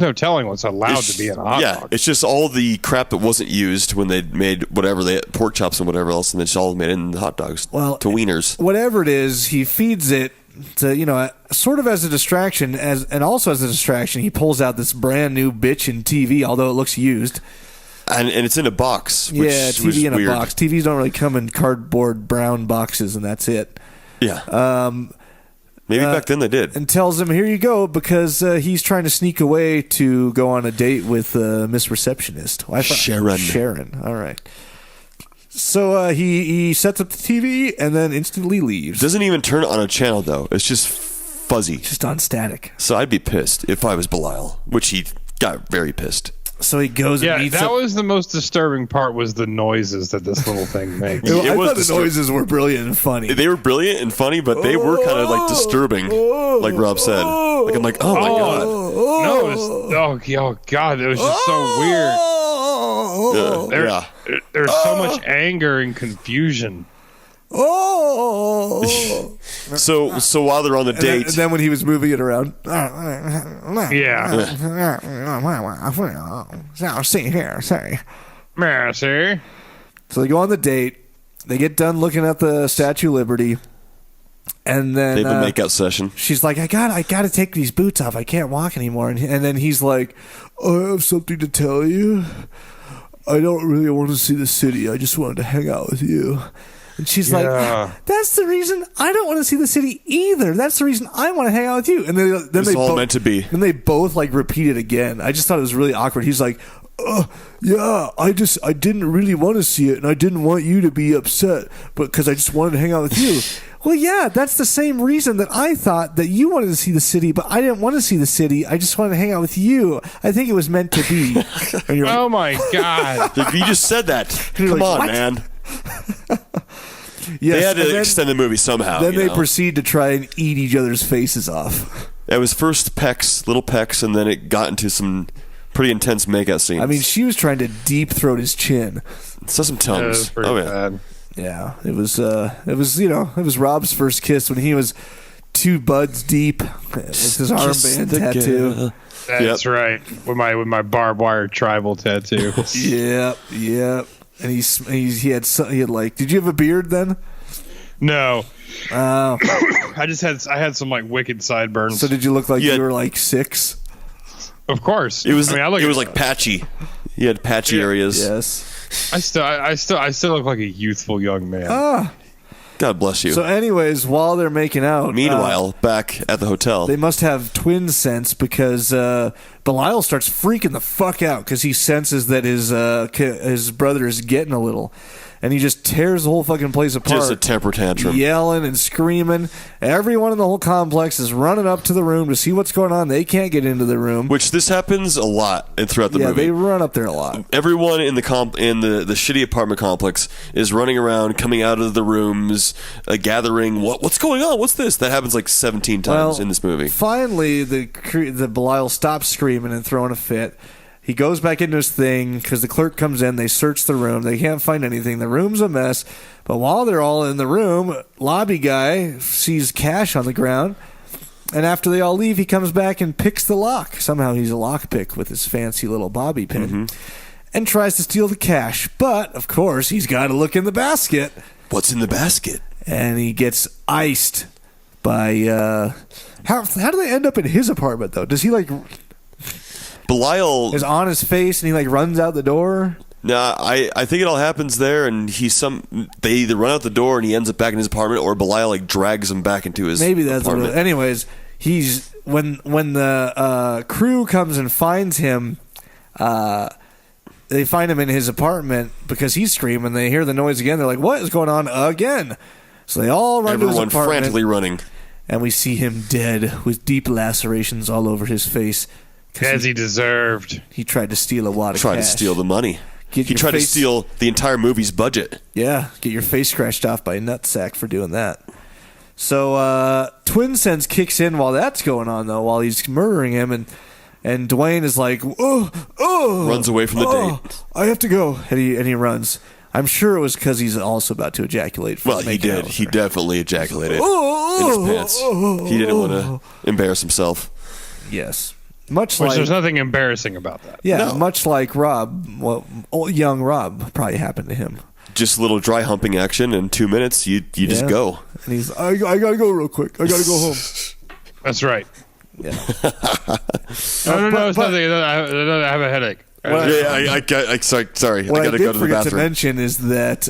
no telling what's allowed to be in a hot dog. It's just all the crap that wasn't used when they made whatever they pork chops and whatever else, and it's all made in the hot dogs. Well, to wieners. Whatever it is, he feeds it to sort of as a distraction, and also as a distraction, he pulls out this brand new bitchin' TV, although it looks used. And it's in a box. Which, Yeah, which TV is in a weird. box. TVs don't really come in cardboard brown boxes, and that's it. Yeah. Maybe back then they did. And tells him, "Here you go," because he's trying to sneak away to go on a date with Miss Receptionist. Sharon. Sharon. All right. So he sets up the TV and then instantly leaves. Doesn't even turn on a channel though. It's just fuzzy. Just on static. So I'd be pissed if I was Belial, which he got very pissed. So he goes and Yeah, meets that up. was the most disturbing part was the noises that this little thing makes. It I was thought the disturbing. noises were brilliant and funny. They were brilliant and funny, but they were kind of like disturbing, like Rob said. Like I'm like, oh my god. No, oh god, it was just so weird. Yeah. There's so much anger and confusion. So while they're on the date, And then when he was moving it around, Yeah. Now see here, say. Mercy. So they go on the date. They get done looking at the Statue of Liberty, and then they have a makeout session. she's like, I gotta take these boots off. I can't walk anymore. And then he's like, I have something to tell you. I don't really want to see the city. I just wanted to hang out with you. And she's Yeah. like, that's the reason I don't want to see the city either. That's the reason I want to hang out with you. And then It's they all both, meant to be. And they both like repeat it again. I just thought it was really awkward. He's like, yeah, I didn't really want to see it, and I didn't want you to be upset, but because I just wanted to hang out with you. Well, yeah, that's the same reason that I thought that you wanted to see the city, but I didn't want to see the city. I just wanted to hang out with you. I think it was meant to be. And you're like, Oh my god. Like, you just said that. You're Come like, on, what? man. yes, They had and to then, extend the movie somehow. then you they know? proceed to try and eat each other's faces off. It was first pecks, little pecks, and then it got into some pretty intense makeout scenes. I mean, she was trying to deep throat his chin. saw some That tongues. was pretty Oh yeah. bad. Yeah, it was Rob's first kiss when he was 2 buds deep with his armband tattoo. That's right. With my barbed wire tribal tattoo. Yep. And he had like, did you have a beard then? No. Oh, I had some like wicked sideburns. so did you look like Yeah. you were like 6? Of course. It was. I mean, It was like patchy. He had patchy areas. Yes. I still look like a youthful young man. God bless you. So, anyways, while they're making out, Meanwhile, back at the hotel, they must have twin sense because Belial starts freaking the fuck out because he senses that his brother is getting a little, and he just tears the whole fucking place apart. just a temper tantrum. Yelling and screaming. Everyone in the whole complex is running up to the room to see what's going on. They can't get into the room. Which this happens a lot and throughout the Yeah, movie. they run up there a lot. Everyone in the shitty apartment complex is running around, coming out of the rooms, gathering. What's going on? What's this? That happens like 17 times in this movie. Finally, the Belial stops screaming and throwing a fit. He goes back into his thing because the clerk comes in. They search the room. They can't find anything. The room's a mess. But while they're all in the room, lobby guy sees cash on the ground. And after they all leave, he comes back and picks the lock. Somehow he's a lockpick with his fancy little bobby pin. And tries to steal the cash. But, of course, he's got to look in the basket. What's in the basket? And he gets iced by... How do they end up in his apartment, though? Does he, like... Belial is on his face and he like runs out the door? Nah, I think it all happens there, and they either run out the door and he ends up back in his apartment, or Belial like drags him back into his Maybe that's what apartment. anyways, he's when the crew comes and finds him, they find him in his apartment because he's screaming. They hear the noise again. They're like, "What is going on again?" So they all run to his Everyone apartment. frantically running. And we see him dead with deep lacerations all over his face. As he deserved. He tried to steal a wad of Tried to cash. steal the money. Get He your tried to face- steal the entire movie's budget. Yeah, get your face scratched off by a nutsack for doing that. So Twin Sense kicks in while that's going on, though, while he's murdering him. And Dwayne is like, oh. Runs away from the date. I have to go. And he runs. I'm sure it was because he's also about to ejaculate. From Well, he making out did. with He her. definitely ejaculated Oh, in his pants. He didn't want to embarrass himself. Yes. Much Which like there's nothing embarrassing about that. Yeah, No. much like Rob. Well, young Rob probably happened to him. Just a little dry humping action. In 2 minutes, you just Yeah. go. And he's, I gotta go real quick. I gotta go home. That's right. Yeah. No, it's nothing. I have a headache. Sorry. What I I gotta did go to the forget to bathroom. mention is that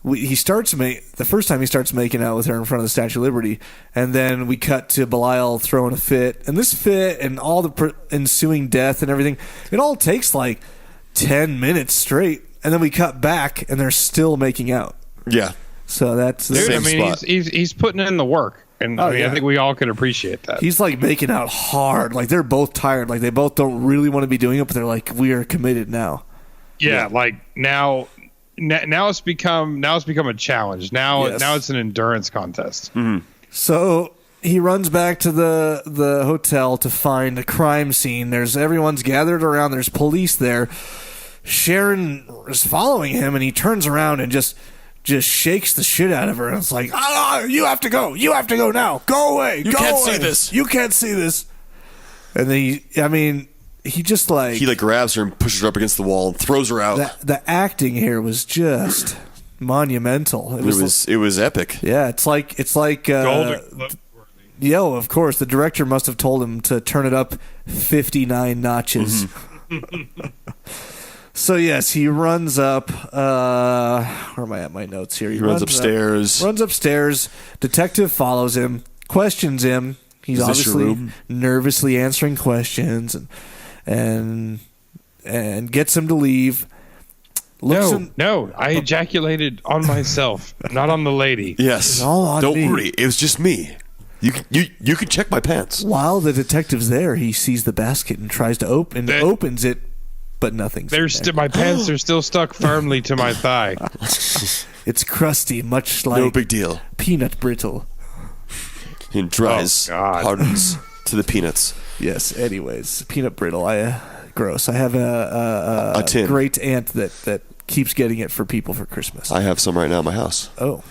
the first time he starts making out with her in front of the Statue of Liberty, and then we cut to Belial throwing a fit, and this fit and all the ensuing death and everything, it all takes like 10 minutes straight, and then we cut back and they're still making out. Yeah. So that's Dude, Same I mean, spot. he's putting in the work, and Oh, I mean, yeah. I think we all can appreciate that. He's like making out hard. Like they're both tired. Like they both don't really want to be doing it, but they're like, we are committed now. Yeah, like now it's become a challenge. Now Yes. it's an endurance contest. So he runs back to the hotel to find a crime scene. Everyone's gathered around. There's police there. Sharon is following him, and he turns around and just shakes the shit out of her. And it's like, you have to go. You have to go now. Go away. You Go can't away. see this. You can't see this. And then he just like He grabs her and pushes her up against the wall and throws her out. the acting here was just monumental. It was epic. Yeah, it's like Golden Globe. yo, of course, the director must have told him to turn it up 59 notches. So yes, he runs up. Where am I at my notes here? He runs upstairs. Runs upstairs. Detective follows him, questions him. He's Is this your obviously room? nervously answering questions, and gets him to leave. No, I ejaculated on myself, not on the lady. Yes. It's all on Don't me. worry. It was just me. You can check my pants. While the detective's there, he sees the basket and tries to opens it, but nothing's in there. My pants are still stuck firmly to my thigh. It's crusty, much like No big deal. peanut brittle. It dries, Oh, God. hardens to the peanuts. Yes. Anyways, peanut brittle. Gross. I have a tin. great aunt that keeps getting it for people for Christmas. I have some right now in my house. Oh.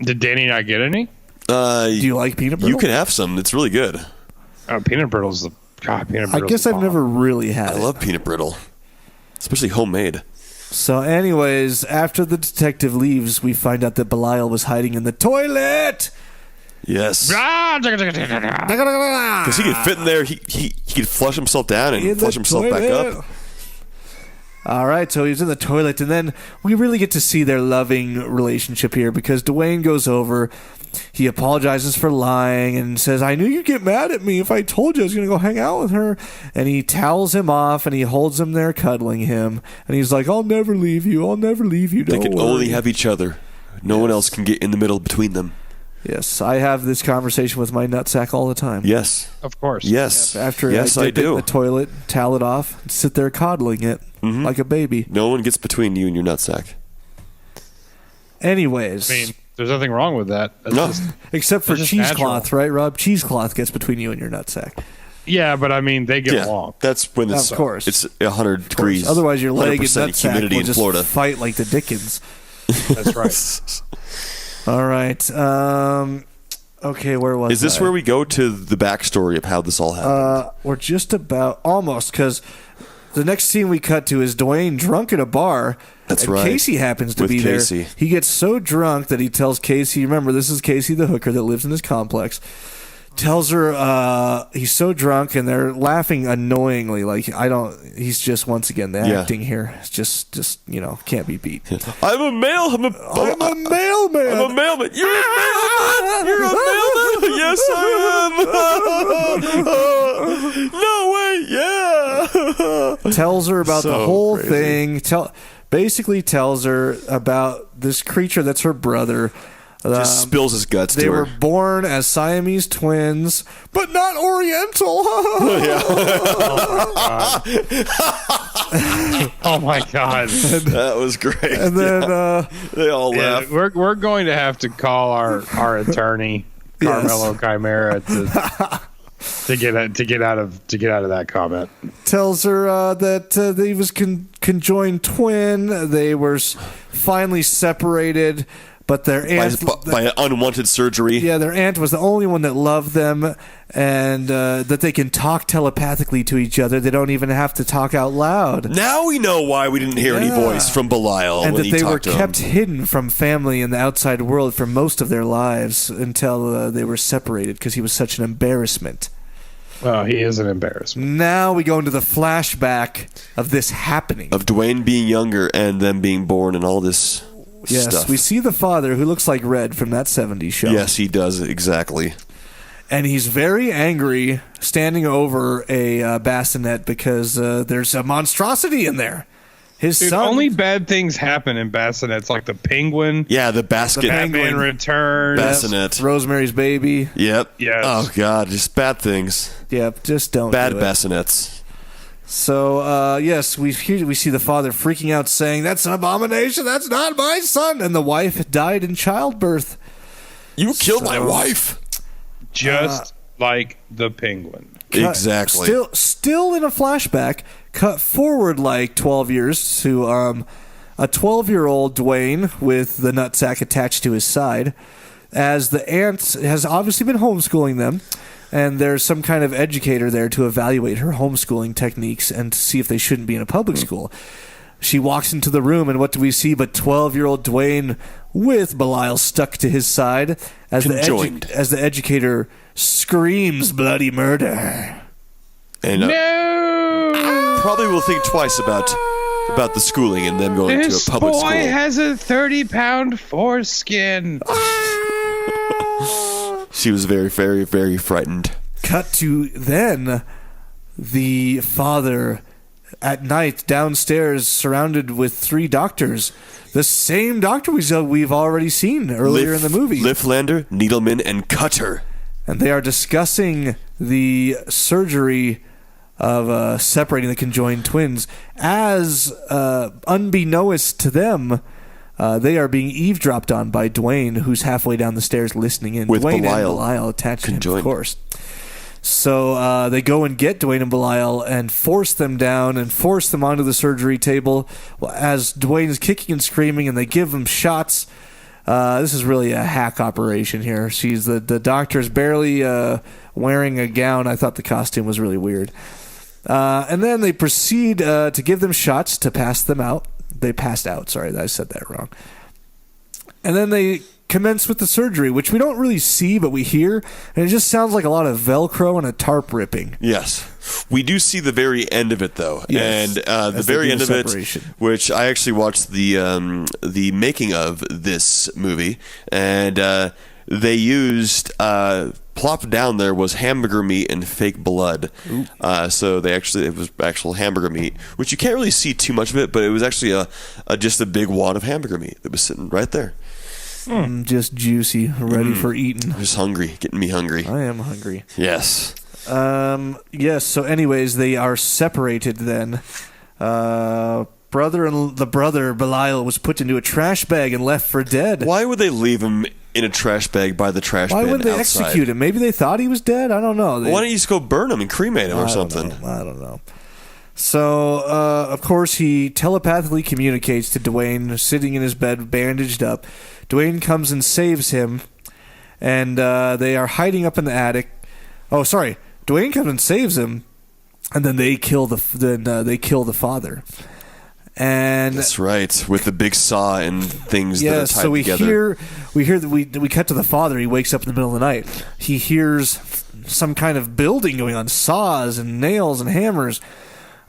Did Danny not get any? Do you like peanut brittle? You can have some. It's really good. Peanut brittle's the peanut I brittle's guess the I've bomb. never really had I it. love peanut brittle, especially homemade. So, anyways, after the detective leaves, we find out that Belial was hiding in the toilet. Yes. Ah, Because he could fit in there. He could flush himself down and In flush the himself back toilet. up. All right, so he's in the toilet, and then we really get to see their loving relationship here because Dwayne goes over. He apologizes for lying and says, I knew you'd get mad at me if I told you I was going to go hang out with her. And he towels him off, and he holds him there cuddling him. And he's like, I'll never leave you. I'll never leave you. They Don't can worry. only have each other. No one else can get in the middle between them. Yes, I have this conversation with my nutsack all the time. Yes. Of course. Yes. After yes, I I dip it in do. the toilet, towel it off, and sit there coddling it like a baby. No one gets between you and your nutsack. Anyways. I mean, there's nothing wrong with that. That's No. just- Except for It's just cheesecloth, right, Rob? Cheesecloth gets between you and your nutsack. yeah, but I mean, they get Yeah. along. That's when it's, Of course. it's 100 degrees. Otherwise, your leg and 100% nutsack humidity will in just Florida. fight like the Dickens. That's right. All right. Okay, where was Is this I? where we go to the backstory of how this all happened? We're just about almost because the next scene we cut to is Dwayne drunk at a bar. That's and right. Casey happens to With be Casey. there. He gets so drunk that he tells Casey, remember, this is Casey the hooker that lives in his complex. Tells her he's so drunk, and they're laughing annoyingly. Like he's just once again the Yeah. acting here. It's just can't be beat. I'm a male. I'm a mailman. I'm a mailman. You're a mailman. You're a mailman. Yes, I am. No way. Yeah. tells her about the So whole crazy. thing. Basically tells her about this creature that's her brother. Just spills his guts They to were her. born as Siamese twins, but not Oriental. Oh my god! That was great. And then they all Yeah, laugh. we're going to have to call our attorney Carmelo Chimera to get out of that comment. tells her that they was conjoined twin. They were finally separated, but their aunt By unwanted surgery. yeah, their aunt was the only one that loved them, and that they can talk telepathically to each other. They don't even have to talk out loud. Now we know why we didn't hear any Yeah. voice from Belial And when that he they were talked to kept him. hidden from family and the outside world for most of their lives until they were separated because he was such an embarrassment. Oh, he is an embarrassment. Now we go into the flashback of this happening. Of Dwayne being younger and them being born and all this Yes, stuff. we see the father who looks like Red from that 70s show. Yes, he does, exactly. And he's very angry standing over a bassinet because there's a monstrosity in there. His Dude, son... only bad things happen in bassinets, like the penguin, Yeah, the basket. Batman Returns. Bassinet. Rosemary's Baby. Yep. Yes. Oh, God, just bad things. Yep, just don't Bad do it. bassinets. So, yes, we see the father freaking out saying, "That's an abomination, that's not my son!" And the wife died in childbirth. You killed my wife. Just like the penguin. Exactly. Still in a flashback, cut forward like 12 years to a 12-year-old Dwayne with the nutsack attached to his side, as the aunt has obviously been homeschooling them, and there's some kind of educator there to evaluate her homeschooling techniques and to see if they shouldn't be in a public school. She walks into the room, and what do we see but 12-year-old Dwayne with Belial stuck to his side as Conjoined. as the educator screams bloody murder. And probably will think twice about the schooling and them going This to a public boy school. has a 30-pound foreskin. She was very, very, very frightened. Cut to then the father at night downstairs surrounded with 3 doctors. The same doctor we've already seen earlier in the movie. Lifflander, Needleman, and Cutter. And they are discussing the surgery of separating the conjoined twins. As unbeknownst to them, they are being eavesdropped on by Dwayne, who's halfway down the stairs listening in. With Dwayne Belial and Belial attached to him, conjoined. of course. So they go and get Dwayne and Belial and force them down and force them onto the surgery table as Dwayne is kicking and screaming, and they give him shots. This is really a hack operation here. The doctor's barely wearing a gown. I thought the costume was really weird. And then they proceed to give them shots to pass them out. They passed out. Sorry, I said that wrong. And then they commence with the surgery, which we don't really see, but we hear. And it just sounds like a lot of Velcro and a tarp ripping. Yes. We do see the very end of it, though. Yes, And the as they very do end the of it, separation. which I actually watched the making of this movie, and they used plopped down there was hamburger meat and fake blood. So it was actual hamburger meat, which you can't really see too much of it, but it was actually just a big wad of hamburger meat that was sitting right there. Just juicy, ready for eating. I'm just hungry, getting me hungry. I am hungry. Yes. Yes, so anyways, they are separated then. The brother, Belial, was put into a trash bag and left for dead. Why would they leave him in a trash bag by the trash Why bin wouldn't they outside? execute him? Maybe they thought he was dead? I don't know. Why don't you just go burn him and cremate him or something? I don't know. So, of course, he telepathically communicates to Dwayne, sitting in his bed, bandaged up. Dwayne comes and saves him, and they are hiding up in the attic. Oh, sorry. Dwayne comes and saves him, and then they kill the father. And That's right, with the big saw and things that are tied so we together. we cut to the father. He wakes up in the middle of the night. He hears some kind of building going on, saws and nails and hammers.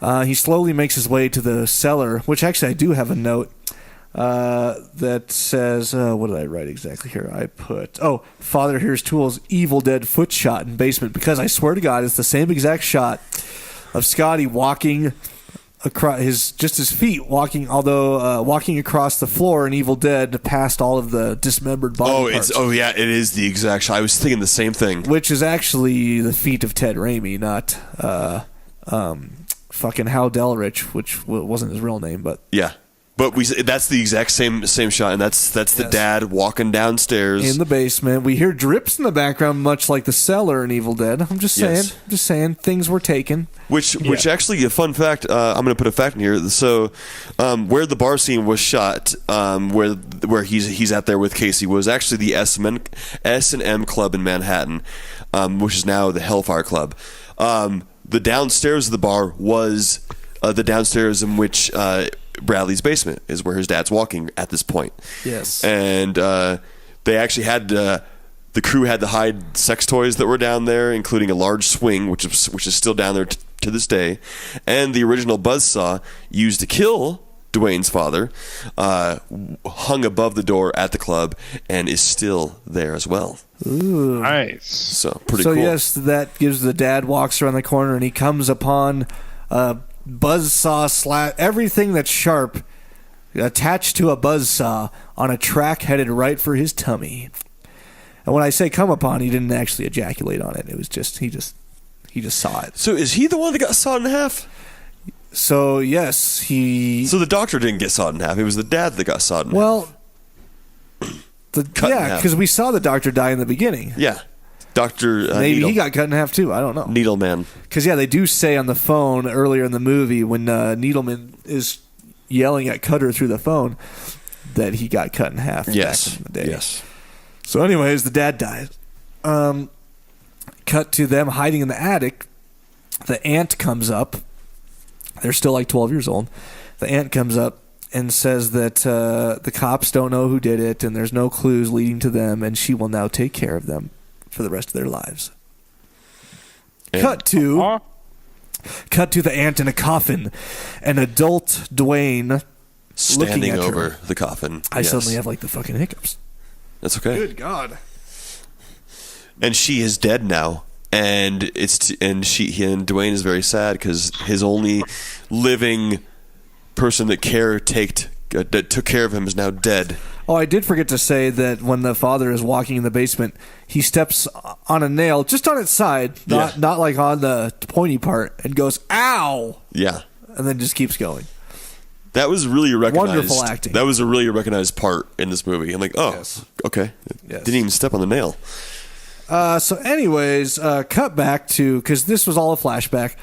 He slowly makes his way to the cellar, which actually I do have a note that says, what did I write exactly here? I put, father hears tools, Evil Dead foot shot in basement, because I swear to God, it's the same exact shot of Scotty walking across his feet walking across the floor in Evil Dead past all of the dismembered body parts. It is the exact shot. I was thinking the same thing. Which is actually the feet of Ted Raimi, not fucking Hal Delrich, which wasn't his real name, but yeah. But that's the exact same shot, and that's the dad walking downstairs in the basement. We hear drips in the background, much like the cellar in Evil Dead. I'm just saying, things were taken. Which actually, a fun fact. I'm going to put a fact in here. So, where the bar scene was shot, where he's out there with Casey, was actually the S&M Club in Manhattan, which is now the Hellfire Club. The downstairs of the bar was the downstairs in which Bradley's basement is, where his dad's walking at this point. Yes. And they actually had the crew had to hide sex toys that were down there, including a large swing, which is still down there to this day, and the original buzzsaw used to kill Dwayne's father hung above the door at the club and is still there as well. Ooh. Nice. So pretty cool. So yes, that gives the dad walks around the corner and he comes upon buzzsaw everything that's sharp attached to a buzzsaw on a track headed right for his tummy. And when I say come upon, he didn't actually ejaculate on it. It was just he just saw it. So is he the one that got sawed in half? So yes, So the doctor didn't get sawed in half. It was the dad that got sawed in half. Well, because we saw the doctor die in the beginning. Yeah. Dr. Maybe Needle. he got cut in half too. I don't know. Needleman. Because they do say on the phone earlier in the movie when Needleman is yelling at Cutter through the phone that he got cut in half. Yes. Back in the day. Yes. So, anyways, the dad dies. Cut to them hiding in the attic. The aunt comes up. They're still like 12 years old. The aunt comes up and says that the cops don't know who did it and there's no clues leading to them, and she will now take care of them for the rest of their lives. And Cut to the aunt in a coffin, an adult Dwayne standing looking at over her. the coffin. I suddenly have like the fucking hiccups. That's okay. Good God. And she is dead now, and he and Dwayne is very sad because his only living person that took care of him is now dead. Oh, I did forget to say that when the father is walking in the basement, he steps on a nail just on its side, not like on the pointy part, and goes, ow! Yeah. And then just keeps going. That was really a recognized... Wonderful acting. That was a really recognized part in this movie. I'm like, oh, Yes. okay. Yes. Didn't even step on the nail. So anyways, cut back to... Because this was all a flashback.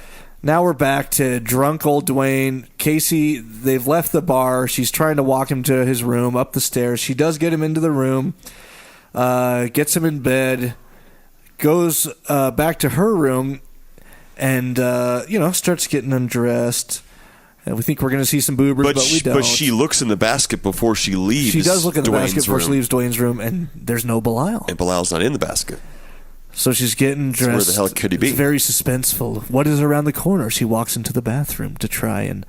Now we're back to drunk old Dwayne. Casey, they've left the bar. She's trying to walk him to his room, up the stairs. She does get him into the room, gets him in bed, goes back to her room, and, starts getting undressed. And we think we're going to see some boobers, but we don't. But she looks in the basket before she leaves. She does look in the Dwayne's basket before she room. leaves Dwayne's room, and there's no Belial. And Belial's not in the basket. So she's getting dressed. So where the hell could he be? It's very suspenseful. What is around the corner? She walks into the bathroom to try and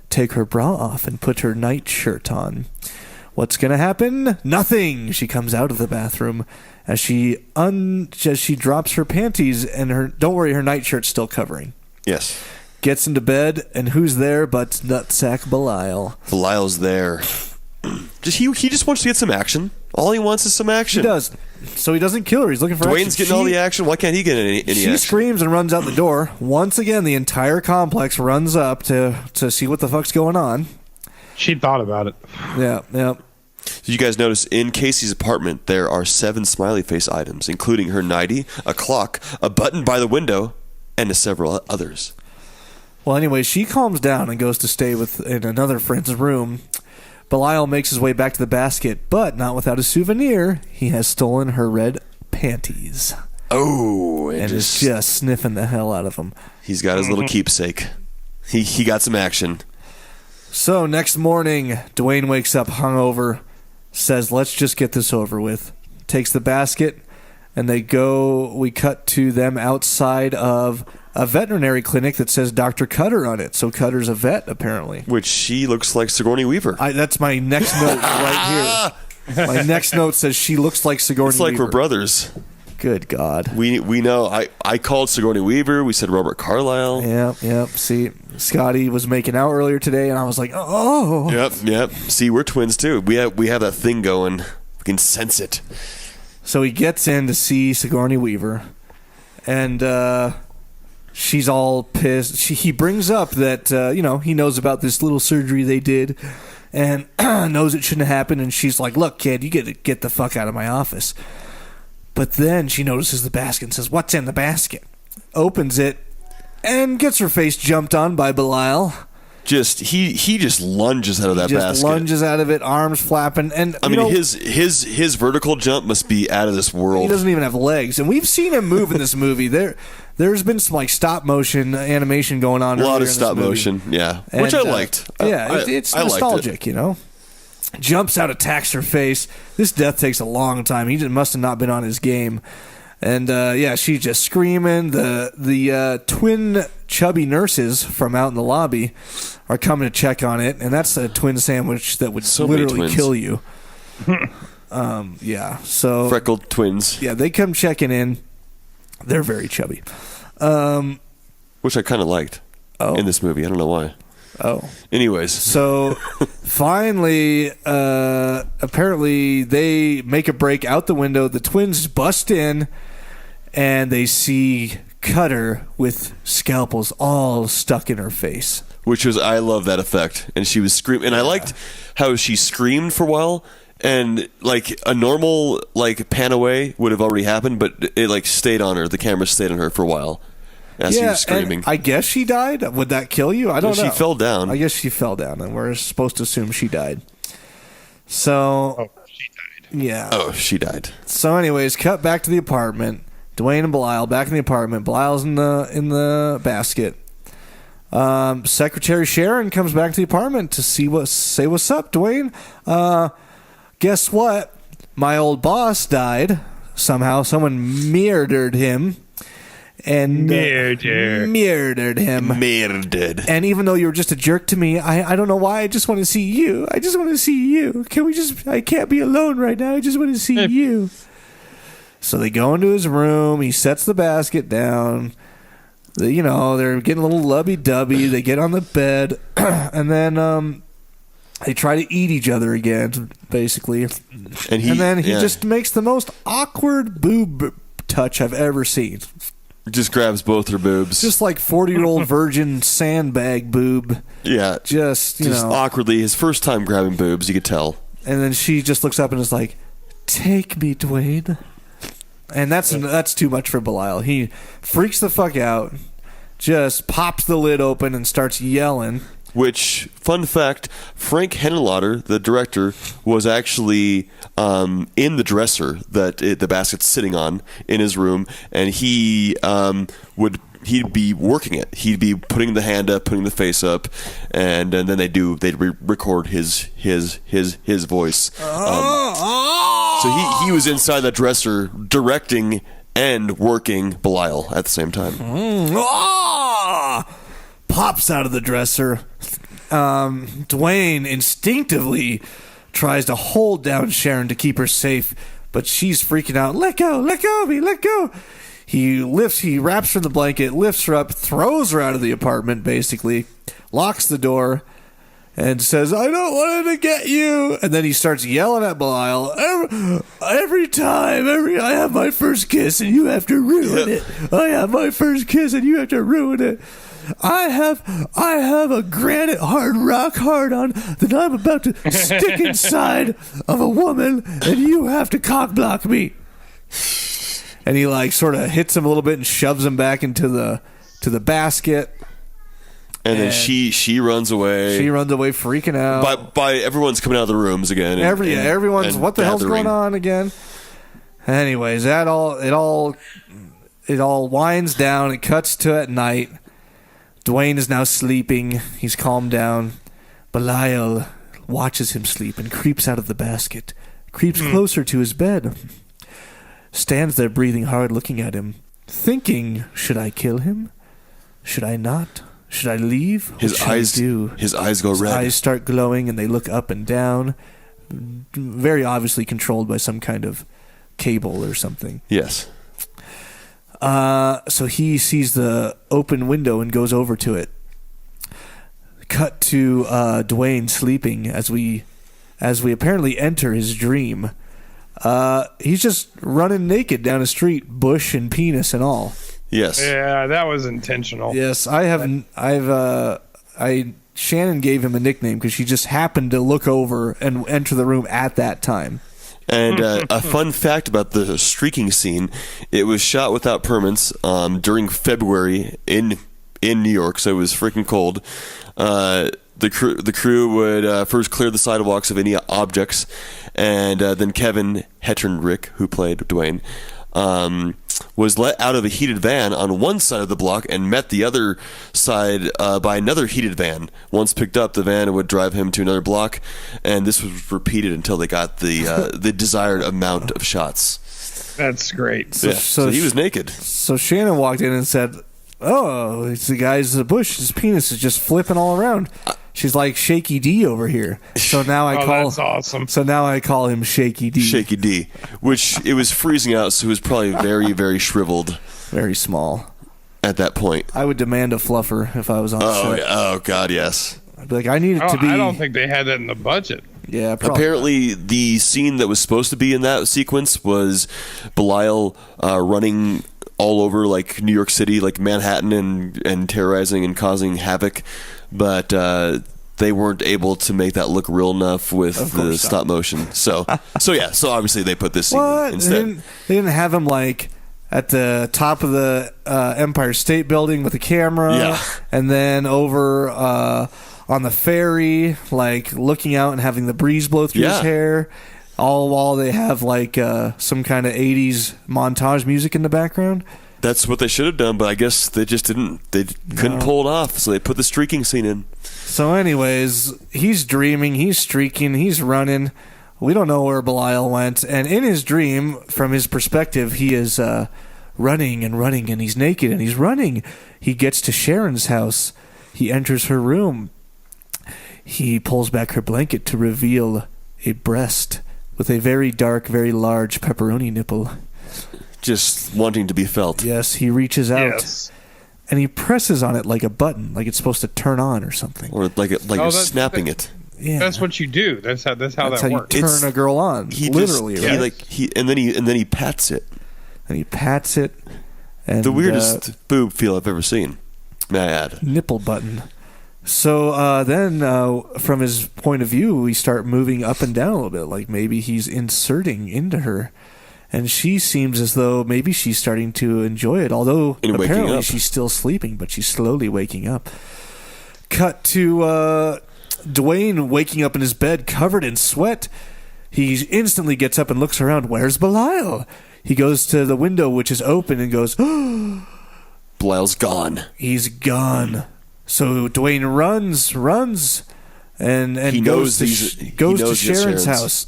take her bra off and put her nightshirt on. What's going to happen? Nothing. She comes out of the bathroom as she drops her panties and don't worry, her nightshirt's still covering. Yes. Gets into bed, and who's there but Nutsack Belial? Belial's there. He just wants to get some action. All he wants is some action. He does. So he doesn't kill her. He's looking for action. Dwayne's getting all the action. Why can't he get any She action? screams and runs out the door. Once again, the entire complex runs up to see what the fuck's going on. She thought about it. Yeah. Did you guys notice in Casey's apartment there are 7 smiley face items, including her nightie, a clock, a button by the window, and several others. Well, anyway, she calms down and goes to stay in another friend's room. Belial makes his way back to the basket, but not without a souvenir. He has stolen her red panties. Oh, And is just sniffing the hell out of them. He's got his little keepsake. He got some action. So next morning, Dwayne wakes up hungover, says, let's just get this over with. Takes the basket, and we cut to them outside of a veterinary clinic that says Dr. Cutter on it. So Cutter's a vet, apparently. Which she looks like Sigourney Weaver. That's my next note right here. My next note says she looks like Sigourney Weaver. It's like we're brothers. Good God. We know. I called Sigourney Weaver. We said Robert Carlyle. Yep. See, Scotty was making out earlier today, and I was like, oh. Yep. See, we're twins too. We have that thing going. We can sense it. So he gets in to see Sigourney Weaver, and she's all pissed. He brings up that he knows about this little surgery they did, and knows it shouldn't have happened. And she's like, "Look, kid, you get the fuck out of my office." But then she notices the basket and says, "What's in the basket?" Opens it and gets her face jumped on by Belial. He just lunges out of that basket. Just lunges out of it, arms flapping, and I mean his vertical jump must be out of this world. He doesn't even have legs, and we've seen him move in this movie. There's been some like stop motion animation going on. A lot of stop motion, yeah, which I liked. It's nostalgic, Jumps out, attacks her face. This death takes a long time. He just must have not been on his game. And she's just screaming. The twin chubby nurses from out in the lobby are coming to check on it, and that's a twin sandwich that would literally kill you. So freckled twins. Yeah, they come checking in. They're very chubby, which I kind of liked in this movie. I don't know why. Oh. Anyways. So, finally, apparently they make a break out the window. The twins bust in, and they see Cutter with scalpels all stuck in her face. I love that effect. And she was screaming. And I liked how she screamed for a while. And, like, a normal, like, pan away would have already happened, but it, like, stayed on her. The camera stayed on her for a while. As she was screaming. I guess she died. Would that kill you? I don't know. She fell down. I guess she fell down, and we're supposed to assume she died. So, she died. Yeah. Oh, she died. So, anyways, cut back to the apartment. Dwayne and Belial back in the apartment. Belial's in the basket. Secretary Sharon comes back to the apartment to say what's up, Dwayne. Guess what? My old boss died somehow. Someone murdered him. And murdered him. Murdered. And even though you were just a jerk to me, I don't know why. I just want to see you. I just want to see you. I can't be alone right now. I just want to see you. So they go into his room. He sets the basket down. They're getting a little lovey-dovey. They get on the bed. And then they try to eat each other again, basically. And then he just makes the most awkward boob touch I've ever seen. Just grabs both her boobs. Just like 40-year-old virgin sandbag boob. Yeah. Just awkwardly. His first time grabbing boobs, you could tell. And then she just looks up and is like, "Take me, Dwayne." And that's too much for Belial. He freaks the fuck out, just pops the lid open and starts yelling. Which, fun fact, Frank Henenlotter, the director, was actually in the dresser that the basket's sitting on in his room, and he'd be working it. He'd be putting the hand up, putting the face up, and then they'd record his voice. So he was inside the dresser directing and working Belial at the same time. Pops out of the dresser. Dwayne instinctively tries to hold down Sharon to keep her safe, but she's freaking out. Let go of me, let go. He wraps her in the blanket, lifts her up, throws her out of the apartment, basically, locks the door, and says, "I don't want to get you." And then he starts yelling at Belial, every time I have my first kiss and you have to ruin it. I have my first kiss and you have to ruin it. I have a granite hard, rock hard on that I'm about to stick inside of a woman, and you have to cock block me. And he like sort of hits him a little bit and shoves him back into the basket. And then she runs away. She runs away, freaking out. By everyone's coming out of the rooms again. Everyone's what the hell's going on again? Anyways, it all winds down. It cuts to at night. Dwayne is now sleeping. He's calmed down. Belial watches him sleep and creeps out of the basket. Creeps closer to his bed. Stands there breathing hard, looking at him. Thinking, should I kill him? Should I not? Should I leave? His eyes go red. His eyes start glowing and they look up and down. Very obviously controlled by some kind of cable or something. Yes. So he sees the open window and goes over to it. Cut to Dwayne sleeping as we apparently enter his dream. He's just running naked down a street, bush and penis and all. Yes. Yeah, that was intentional. Yes, Shannon gave him a nickname because she just happened to look over and enter the room at that time. And a fun fact about the streaking scene: it was shot without permits during February in New York, so it was freaking cold. The crew would first clear the sidewalks of any objects, and then Kevin Hetternrick, who played Dwayne, was let out of a heated van on one side of the block and met the other side by another heated van. Once picked up, the van would drive him to another block, and this was repeated until they got the desired amount of shots. That's great. So he was naked. So Shannon walked in and said, "Oh, it's the guy's in the bush. His penis is just flipping all around." She's like Shaky D over here. So now that's awesome. So now I call him Shaky D. Shaky D, which it was freezing out, so it was probably very, very shriveled. Very small. At that point. I would demand a fluffer if I was on set. Oh, God, yes. I'd be like, I need it to be... I don't think they had that in the budget. Yeah, probably. Apparently, the scene that was supposed to be in that sequence was Belial running all over like New York City, like Manhattan, and terrorizing and causing havoc. But they weren't able to make that look real enough with the stop motion. So obviously they put this scene instead. They didn't have him like at the top of the Empire State Building with the camera, and then over on the ferry, like looking out and having the breeze blow through his hair. All while they have like some kind of 80s montage music in the background. That's what they should have done, but I guess they just didn't. They couldn't pull it off, so they put the streaking scene in. So anyways, he's dreaming, he's streaking, he's running. We don't know where Belial went. And in his dream, from his perspective, he is running, and he's naked, and he's running. He gets to Sharon's house. He enters her room. He pulls back her blanket to reveal a breast with a very dark, very large pepperoni nipple. Just wanting to be felt. Yes, he reaches out and he presses on it like a button, like it's supposed to turn on or something. Or like you're snapping it. Yeah. That's what you do. That's how that works. You turn a girl on, literally. And then he pats it. And he pats it. And the weirdest boob feel I've ever seen. May I add? Nipple button. So then, from his point of view, we start moving up and down a little bit, like maybe he's inserting into her. And she seems as though maybe she's starting to enjoy it, although apparently she's still sleeping, but she's slowly waking up. Cut to Dwayne waking up in his bed covered in sweat. He instantly gets up and looks around. Where's Belial? He goes to the window, which is open, and goes, Belial's gone. He's gone. So Dwayne runs, and he goes to Sharon's house.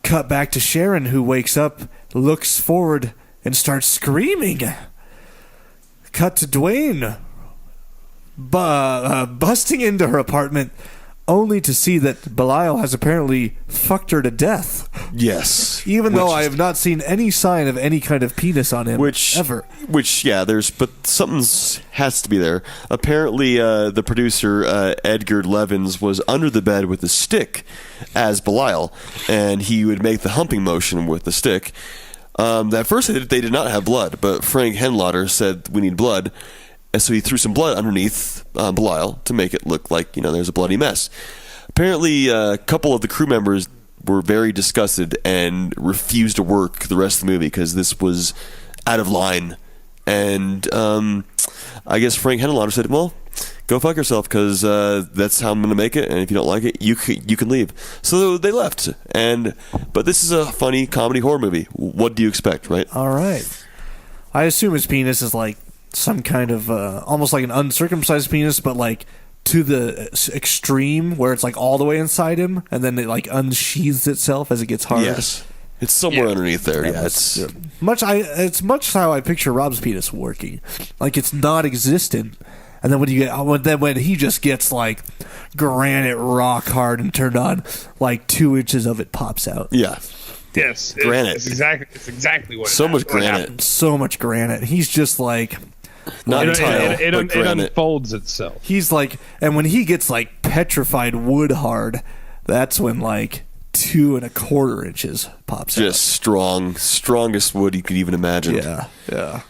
Cut back to Sharon, who wakes up, looks forward, and starts screaming. Cut to Dwayne, busting into her apartment, only to see that Belial has apparently fucked her to death. Yes. Even though I have not seen any sign of any kind of penis on him ever. But something has to be there. Apparently, the producer, Edgar Levins, was under the bed with a stick as Belial, and he would make the humping motion with the stick. At first, they did not have blood, but Frank Henlotter said, we need blood. And so he threw some blood underneath Belial to make it look like, there's a bloody mess. Apparently, a couple of the crew members were very disgusted and refused to work the rest of the movie because this was out of line. And I guess Frank Henlotter said, well, go fuck yourself because that's how I'm going to make it. And if you don't like it, you can leave. So they left. But this is a funny comedy horror movie. What do you expect, right? All right. I assume his penis is like some kind of almost like an uncircumcised penis, but like to the extreme where it's like all the way inside him, and then it like unsheathes itself as it gets hard. Yes, it's somewhere underneath there. It's much how I picture Rob's penis working, like it's non-existent. And then when he just gets like granite rock hard and turned on, like 2 inches of it pops out. Yeah. Yes, Granite. It's exactly what. So much what granite. happens. So much granite. He's just like, Not It, tile, it, it, but it granite. unfolds itself. he's like, and when he gets like petrified wood hard, that's when like 2 1/4 inches pops out. Just strongest wood you could even imagine. Yeah.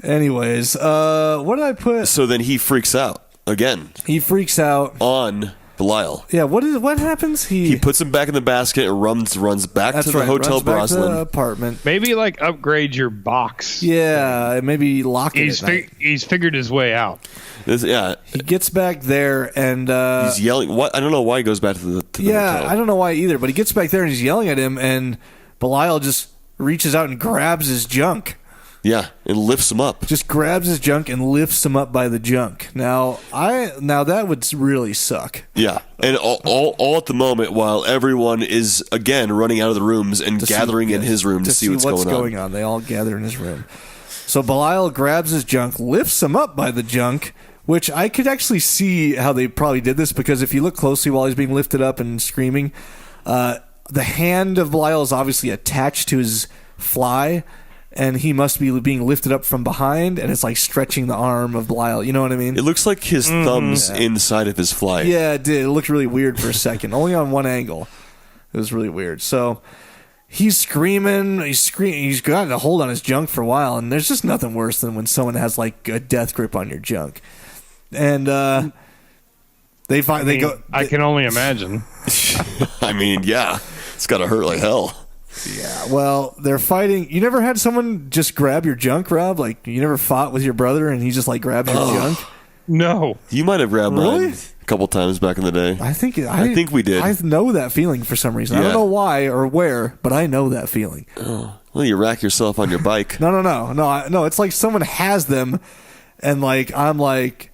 Anyways, what did I put? So then he freaks out again He freaks out. on Belial. Yeah, what happens? He puts him back in the basket and runs back that's to the right, Hotel runs back to the Broslin. apartment. Maybe like upgrade your box. Yeah, maybe lock it He's at night. he's figured his way out. Yeah, He gets back there and he's yelling. What? I don't know why he goes back to the hotel. I don't know why either, but he gets back there and he's yelling at him, and Belial just reaches out and grabs his junk. Yeah, and lifts him up. Just grabs his junk and lifts him up by the junk. Now that would really suck. Yeah, and all at the moment while everyone is again running out of the rooms and gathering in his room to see what's going on. They all gather in his room. So Belial grabs his junk, lifts him up by the junk, which I could actually see how they probably did this, because if you look closely while he's being lifted up and screaming, the hand of Belial is obviously attached to his fly, and he must be being lifted up from behind, and it's like stretching the arm of Belial. You know what I mean? It looks like his thumb's inside of his fly. Yeah, it did. It looked really weird for a second, only on one angle. It was really weird. So he's screaming. He's got a hold on his junk for a while, and there's just nothing worse than when someone has like a death grip on your junk. And they go. I can only imagine. I mean, yeah, it's got to hurt like hell. Yeah, well, they're fighting. You never had someone just grab your junk, Rob? Like, you never fought with your brother and he just like grabs your junk? No. You might have grabbed Really? mine a couple times back in the day. I think we did. I know that feeling for some reason. I Yeah. don't know why or where, but I know that feeling. Well, you rack yourself on your bike. No. It's like someone has them, and like I'm like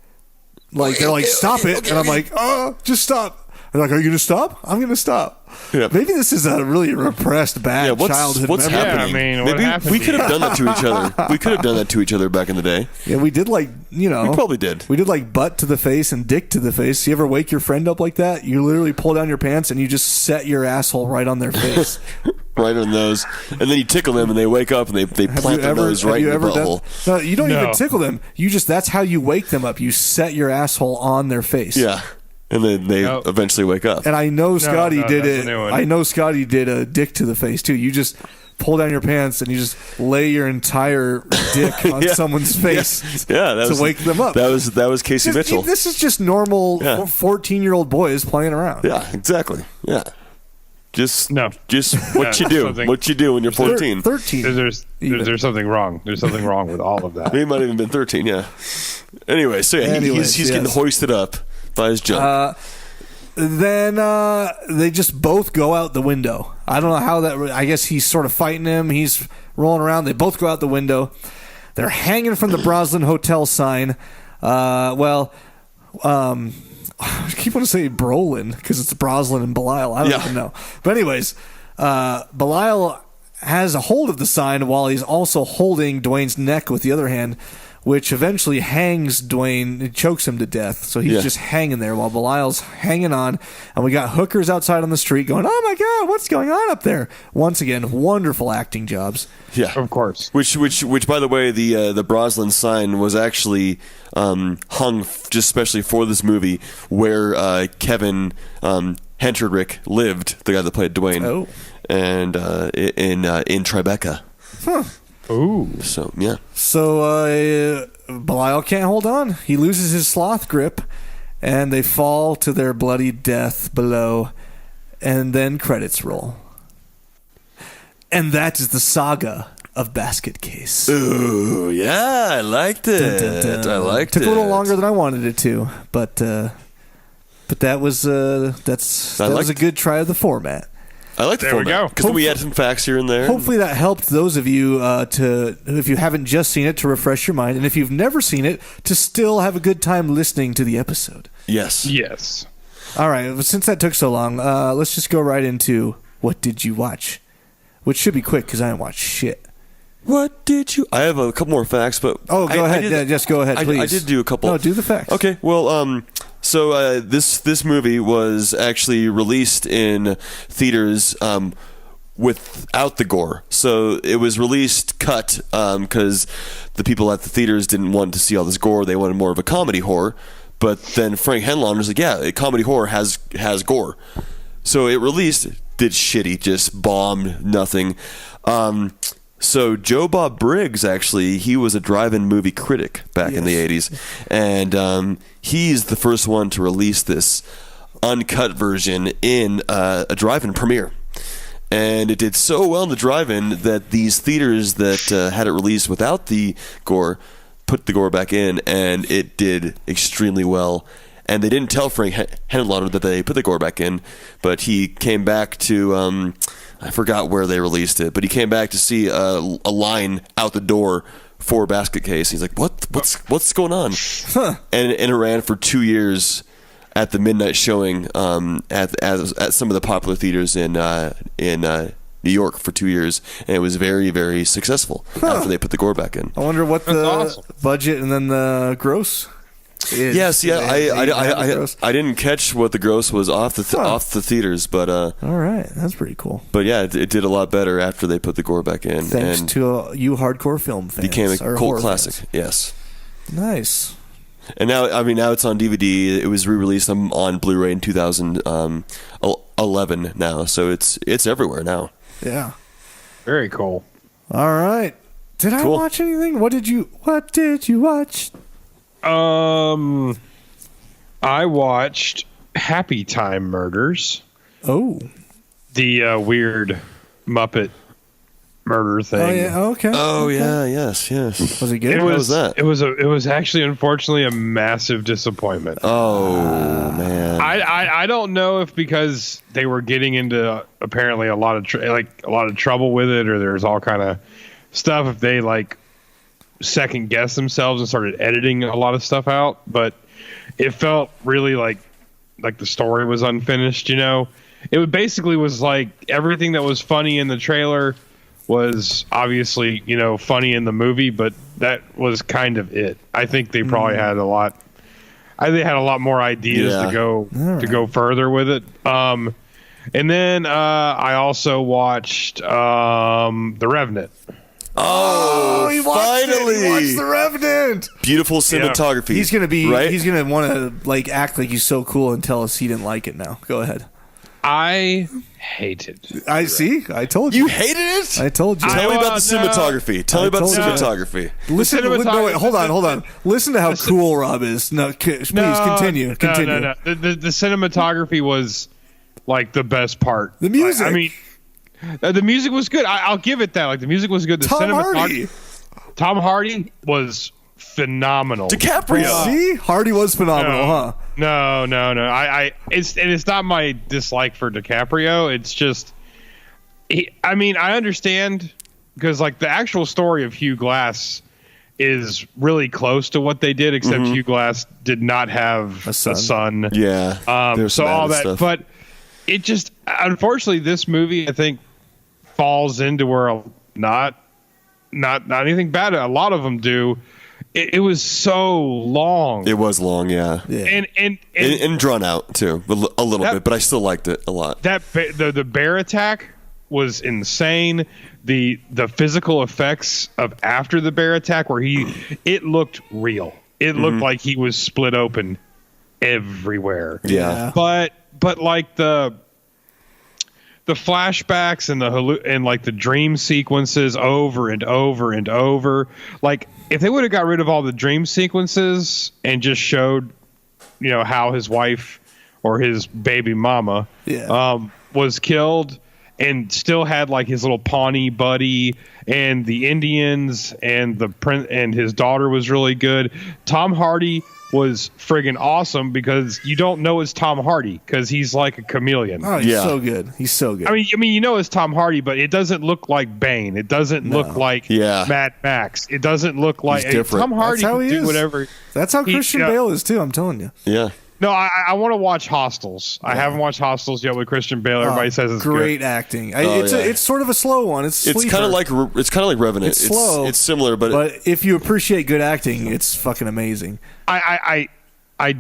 they're like, stop it, and I'm like, oh, just stop. They're like, are you gonna stop? I'm gonna stop. Yeah. Maybe this is a really repressed bad childhood what's memory. happening? Yeah, I mean, what Maybe happened we to could you? have done that to each other. We could have done that to each other back in the day. Yeah, we did like, We probably did. We did like butt to the face and dick to the face. You ever wake your friend up like that? You literally pull down your pants and you just set your asshole right on their face. Right on those, and then you tickle them, and they wake up, and they plant their nose right in the butthole. No, you don't No. even tickle them. That's how you wake them up. You set your asshole on their face. Yeah, and then they No. evenally wake up. And I know Scotty did that's it. a new one. I know Scotty did a dick to the face too. You just pull down your pants and you just lay your entire dick on Yeah. someone's face Yeah, that to was, wake them up. That was Casey Mitchell. This is just normal Yeah. 14-year-old boys playing around. Yeah, exactly. Yeah, just No. what you do. Something- What you do when you're 14. 13. There's something wrong. There's something wrong with all of that. He might have even been 13. Yeah. Anyway, so yeah, Anyways, he's getting yes. hoisted up by his junk. Then they just both go out the window. I don't know how that. I guess he's sort of fighting him. He's rolling around. They both go out the window. They're hanging from the Broslin Hotel sign. I keep wanting to say Brolin because it's Broslin and Belial. I don't even know. But anyways, Belial has a hold of the sign while he's also holding Dwayne's neck with the other hand, which eventually hangs Dwayne. It chokes him to death. So he's just hanging there while Belial's hanging on. And we got hookers outside on the street going, oh my God, what's going on up there? Once again, wonderful acting jobs. Yeah, Of course. Which, by the way, the Broslin sign was actually hung just especially for this movie, where Kevin Henterick lived, the guy that played Dwayne, and in Tribeca. Huh. Ooh. So yeah. So Belial can't hold on. He loses his sloth grip, and they fall to their bloody death below. And then credits roll. And that is the saga of Basket Case. Ooh, yeah, I liked it. Dun, dun, dun. I liked Took it. a little longer than I wanted it to, but that was that was a good try of the format. I like the There we format. go. Because we had some facts here and there. Hopefully that helped those of you if you haven't just seen it, to refresh your mind, and if you've never seen it, to still have a good time listening to the episode. Yes. Yes. All right, since that took so long, let's just go right into what did you watch, which should be quick because I didn't watch shit. What did you? I have a couple more facts, but Go ahead. Just go ahead, please. I did do a couple. No, do the facts. Okay. Well, this movie was actually released in theaters without the gore. So it was released cut because the people at the theaters didn't want to see all this gore. They wanted more of a comedy horror. But then Frank Henlon was like, yeah, a comedy horror has gore. So it released, did shitty, just bombed, nothing. So Joe Bob Briggs, actually, he was a drive-in movie critic back in the 80s. And he's the first one to release this uncut version in a drive-in premiere. And it did so well in the drive-in that these theaters that had it released without the gore put the gore back in, and it did extremely well. And they didn't tell Frank Henlon that they put the gore back in, but he came back to I forgot where they released it, but he came back to see a line out the door for Basket Case. He's like, what's going on? And it ran for 2 years at the midnight showing at some of the popular theaters in New York for 2 years, and it was very, very successful after they put the gore back in. I wonder what the budget and then the gross is. Yes, yeah, I didn't catch what the gross was off the theaters, but all right, that's pretty cool. But yeah, it did a lot better after they put the gore back in. Thanks and to you hardcore film fans. Became a cult classic. Fans. Yes. Nice. And now it's on DVD. It was re-released on Blu-ray in 2011 now, so it's everywhere now. Yeah. Very cool. All right. Did I watch anything? What did you watch? I watched Happy Time Murders. Oh. The weird Muppet murder thing. Oh yeah. Okay. Oh okay. yeah. Yes. Was it good? How was that? It was actually, unfortunately, a massive disappointment. Oh man. I don't know if because they were getting into apparently a lot of trouble with it, or there's all kind of stuff. If they second guessed themselves and started editing a lot of stuff out, but it felt really like the story was unfinished. It basically was like everything that was funny in the trailer was obviously, funny in the movie, but that was kind of it. I think they probably had a lot more ideas to go further with it. And then I also watched The Revenant. Oh, he finally! He watched The Revenant. Beautiful cinematography. He's gonna be. Right? He's gonna want to act like he's so cool and tell us he didn't like it. Now, go ahead. I hated. I see. I told you. You hated it? I told you. Tell me about the cinematography. Tell me about the cinematography. Listen. No, wait. Hold on. Listen to how cool Rob is. No, please continue. Continue. No. The cinematography was the best part. The music. I mean, the music was good. I'll give it that. The music was good. The Tom Hardy was phenomenal. DiCaprio. See, Hardy was phenomenal, huh? No. It's not my dislike for DiCaprio. It's just, I understand because the actual story of Hugh Glass is really close to what they did, except Hugh Glass did not have a son. Yeah. So all that stuff. But it just, unfortunately, this movie I think falls into where not anything bad. A lot of them do. It was so long. It was long, yeah. And drawn out too, a little bit, but I still liked it a lot. The bear attack was insane. The physical effects of after the bear attack, where it looked real. It looked like he was split open everywhere. Yeah, but the flashbacks and the dream sequences over and over and over. If they would have got rid of all the dream sequences and just showed, how his wife or his baby mama was killed, and still had his little Pawnee buddy and the Indians and and his daughter was really good. Tom Hardy was friggin' awesome because you don't know it's Tom Hardy because he's like a chameleon. Oh, he's so good. He's so good. I mean, it's Tom Hardy, but it doesn't look like Bane. It doesn't look like Mad Max. It doesn't look like Tom Hardy. That's how he can do is. whatever. That's how Christian Bale is too. I'm telling you. Yeah. No, I want to watch Hostels. I haven't watched Hostels yet with Christian Bale. Everybody says it's great good. acting. It's sort of a slow one. It's kind of like Revenant. It's slow. It's similar, but if you appreciate good acting, it's fucking amazing. I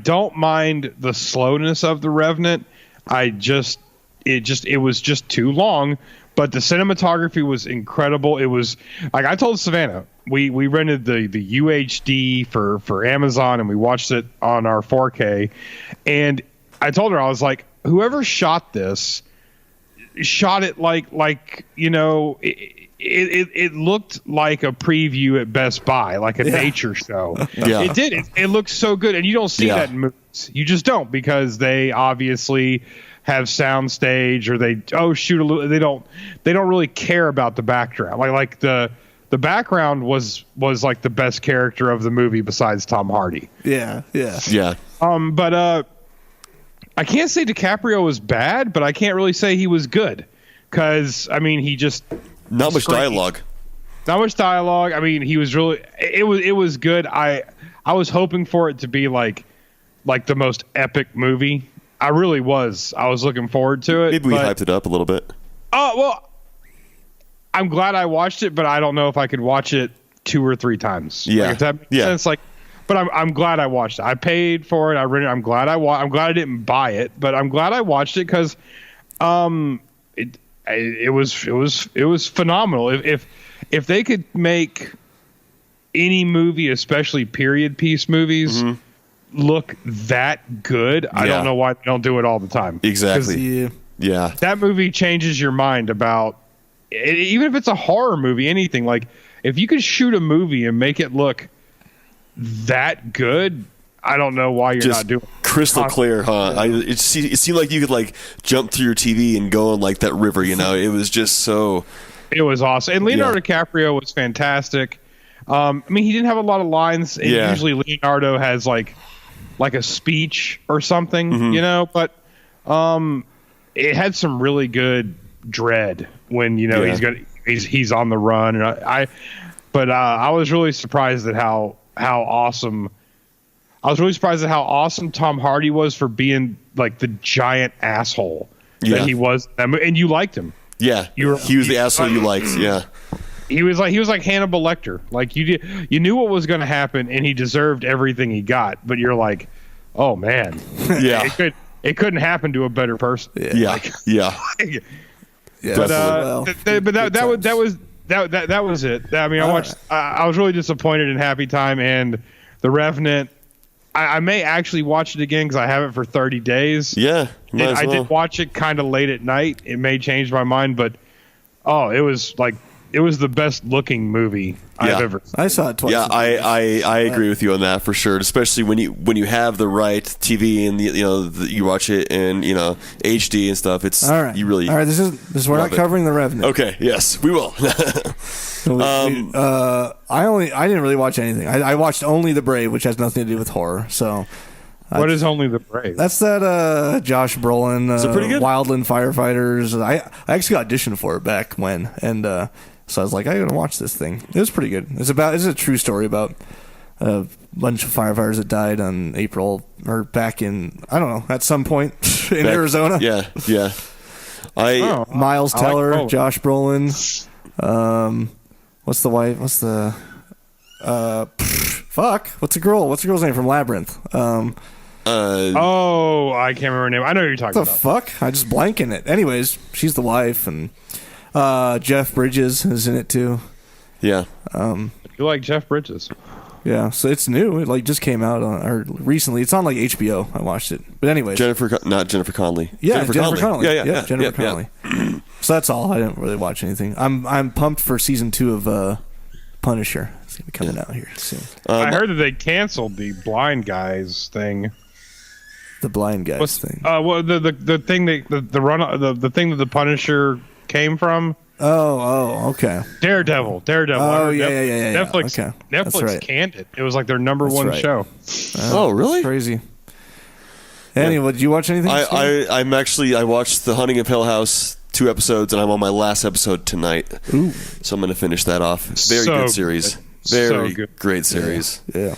don't mind the slowness of the Revenant. It was just too long. but the cinematography was incredible. It was like I told Savannah, we rented the UHD for Amazon and we watched it on our 4K, and I told her, I was like, whoever shot this shot it like you know, it looked like a preview at Best Buy, like a nature show. Yeah. It did. It looked so good, and you don't see that in movies. You just don't, because they obviously have soundstage, or they shoot a little. They don't really care about the background. Like the background was like the best character of the movie besides Tom Hardy. Yeah. But I can't say DiCaprio was bad, but I can't really say he was good, because I mean he just not much dialogue. Not much dialogue. I mean, he was really. It was good. I was hoping for it to be like the most epic movie. I really was. I was looking forward to it. Maybe we hyped it up a little bit. Oh well, I'm glad I watched it, but I don't know if I could watch it 2 or 3 times. Yeah, like, if that makes sense. Like, but I'm glad I watched it. I paid for it. I rented it. I'm glad I'm glad I didn't buy it, but I'm glad I watched it because, it was phenomenal. If they could make any movie, especially period piece movies, look that good, I don't know why they don't do it all the time. Exactly. Yeah. That movie changes your mind about even if it's a horror movie, anything. Like, if you could shoot a movie and make it look that good, I don't know why you're not doing it. Crystal clear, huh? It seemed like you could like jump through your TV and go on like that river, you know? It was just so... It was awesome. And Leonardo DiCaprio was fantastic. I mean, he didn't have a lot of lines. And usually Leonardo has like a speech or something, you know? But it had some really good dread when, you know, he's on the run. And I was really surprised at how awesome... I was really surprised at how awesome Tom Hardy was for being like the giant asshole that he was. And you liked him. Yeah, he was the asshole you liked. Yeah, he was like Hannibal Lecter. Like you knew what was going to happen, and he deserved everything he got. But you're like, oh man, it couldn't happen to a better person. Yeah, But that was it. I mean, I watched. I was really disappointed in Happy Time and The Revenant. I may actually watch it again because I have it for 30 days. Yeah, I did watch it kind of late at night. It may change my mind, but it was the best looking movie I've ever seen. I saw it twice. Yeah, I agree with you on that for sure. Especially when you have the right TV and you watch it in HD and stuff. It's all right. You really all right. This is we're not covering The Revenant. Okay. Yes, we will. I didn't really watch anything. I watched only The Brave, which has nothing to do with horror. So, what is Only the Brave? That's that Josh Brolin, is it pretty good? Wildland Firefighters. I actually auditioned for it back when, and so I was like, I gotta watch this thing. It was pretty good. It's a true story about a bunch of firefighters that died on back in, I don't know, at some point in Arizona. Yeah. Miles Teller, Josh Brolin. What's the wife? What's the What's the girl's name from Labyrinth? I can't remember her name. I know who you're talking about. The fuck? I just blanking it. Anyways, she's the wife, and Jeff Bridges is in it too. Yeah. You like Jeff Bridges? Yeah. So it's new. It just came out recently. It's on like HBO. I watched it. But anyways, not Jennifer Connelly. Yeah, Jennifer Connelly. Yeah, Jennifer Connelly. So that's all. I didn't really watch anything. I'm pumped for season 2 of Punisher. It's gonna be coming out here soon. I heard that they canceled the blind guys thing. The blind guys thing. Well, the thing the thing that the Punisher came from. Oh, okay. Daredevil. Oh, yeah. Netflix. Okay. Netflix canned it. It was like their number one show. Oh, really? Crazy. Anyway, did you watch anything? I watched The Hunting of Hill House 2 episodes, and I'm on my last episode tonight. Ooh. So I'm going to finish that off. Very good series. Very great series. Yeah.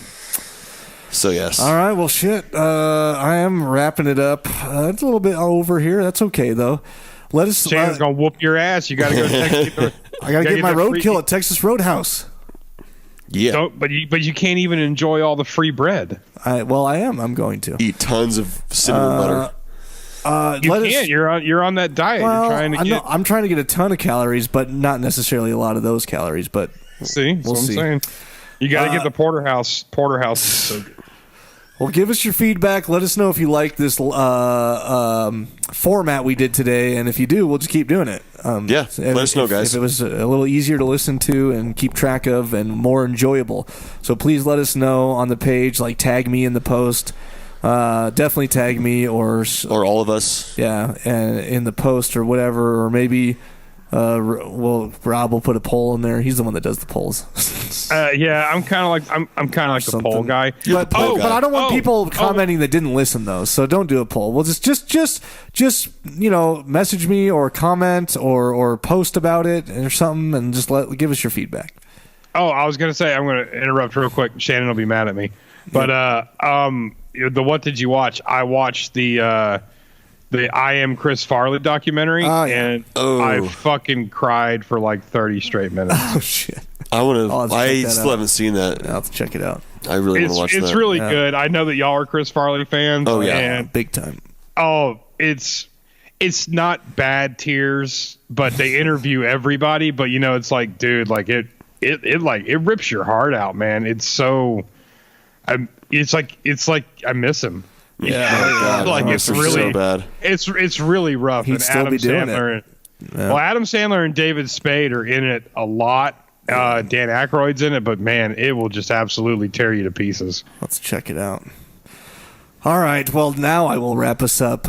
So yes. All right. Well, shit. I am wrapping it up. It's a little bit over here. That's okay though. Shannon's gonna whoop your ass. You gotta go. I gotta get my roadkill at Texas Roadhouse. Yeah. But you can't even enjoy all the free bread. I am. I'm going to eat tons of cinnamon butter. You can't. You're on that diet. Well, You're trying to get. I'm trying to get a ton of calories, but not necessarily a lot of those calories. But See, that's we'll what I'm see. saying. You got to get the porterhouse. Porterhouse is so good. Well, give us your feedback. Let us know if you like this format we did today, and if you do, we'll just keep doing it. Let us know, guys. If it was a little easier to listen to and keep track of and more enjoyable. So please let us know on the page, like tag me in the post. Definitely tag me or all of us. Yeah, and in the post or whatever, or maybe Rob will put a poll in there. He's the one that does the polls. Yeah, I'm kind of like the poll guy. But I don't want people commenting that didn't listen though. So don't do a poll. Well, just message me or comment or post about it or something, and just give us your feedback. Oh, I was gonna say I'm gonna interrupt real quick. Shannon will be mad at me, but the what did you watch? I watched the I Am Chris Farley documentary, and I fucking cried for like 30 straight minutes. Oh shit! I still haven't seen that. I'll have to check it out. I really want to watch that. It's really good. I know that y'all are Chris Farley fans. Oh yeah, and, big time. Oh, it's not bad tears, but they interview everybody. But it's like, dude, like it rips your heart out, man. It's so. It's like I miss him. Yeah, like it's really so bad. It's really rough. He'd and still Adam be doing Sandler. it. Yeah. Well, Adam Sandler and David Spade are in it a lot. Dan Aykroyd's in it, but man, it will just absolutely tear you to pieces. Let's check it out. All right. Well, now I will wrap us up.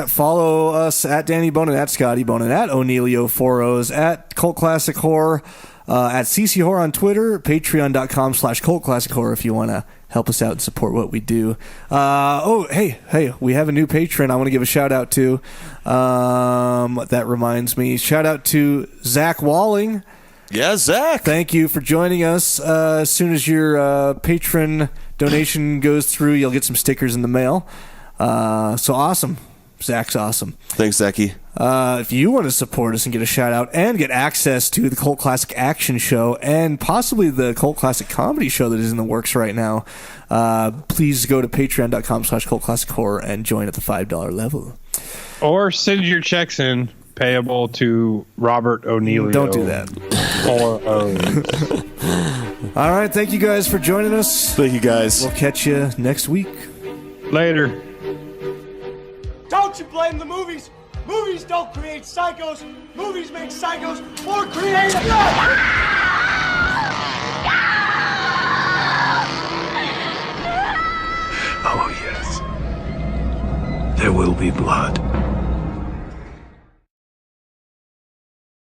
Follow us at Danny Bonin, at Scotty Bonin, at O'Neillio4Os, at Cult Classic Horror, at CC Horror on Twitter, patreon.com/Cult Classic Horror if you want to help us out and support what we do. Hey, we have a new patron I want to give a shout out to. That reminds me. Shout out to Zach Walling. Yeah, Zach. Thank you for joining us. As soon as your patron donation goes through, you'll get some stickers in the mail. So awesome. Zach's awesome. Thanks, Zachy. If you want to support us and get a shout out and get access to the Cult Classic Action Show and possibly the Cult Classic Comedy Show that is in the works right now, please go to patreon.com/Cult Classic Horror and join at the $5 level. Or send your checks in payable to Robert O'Neillio. Don't do that. All right. Thank you guys for joining us. Thank you guys. We'll catch you next week. Later. Don't you blame the movies. Movies don't create psychos. Movies make psychos more creative. Oh, yes. There will be blood.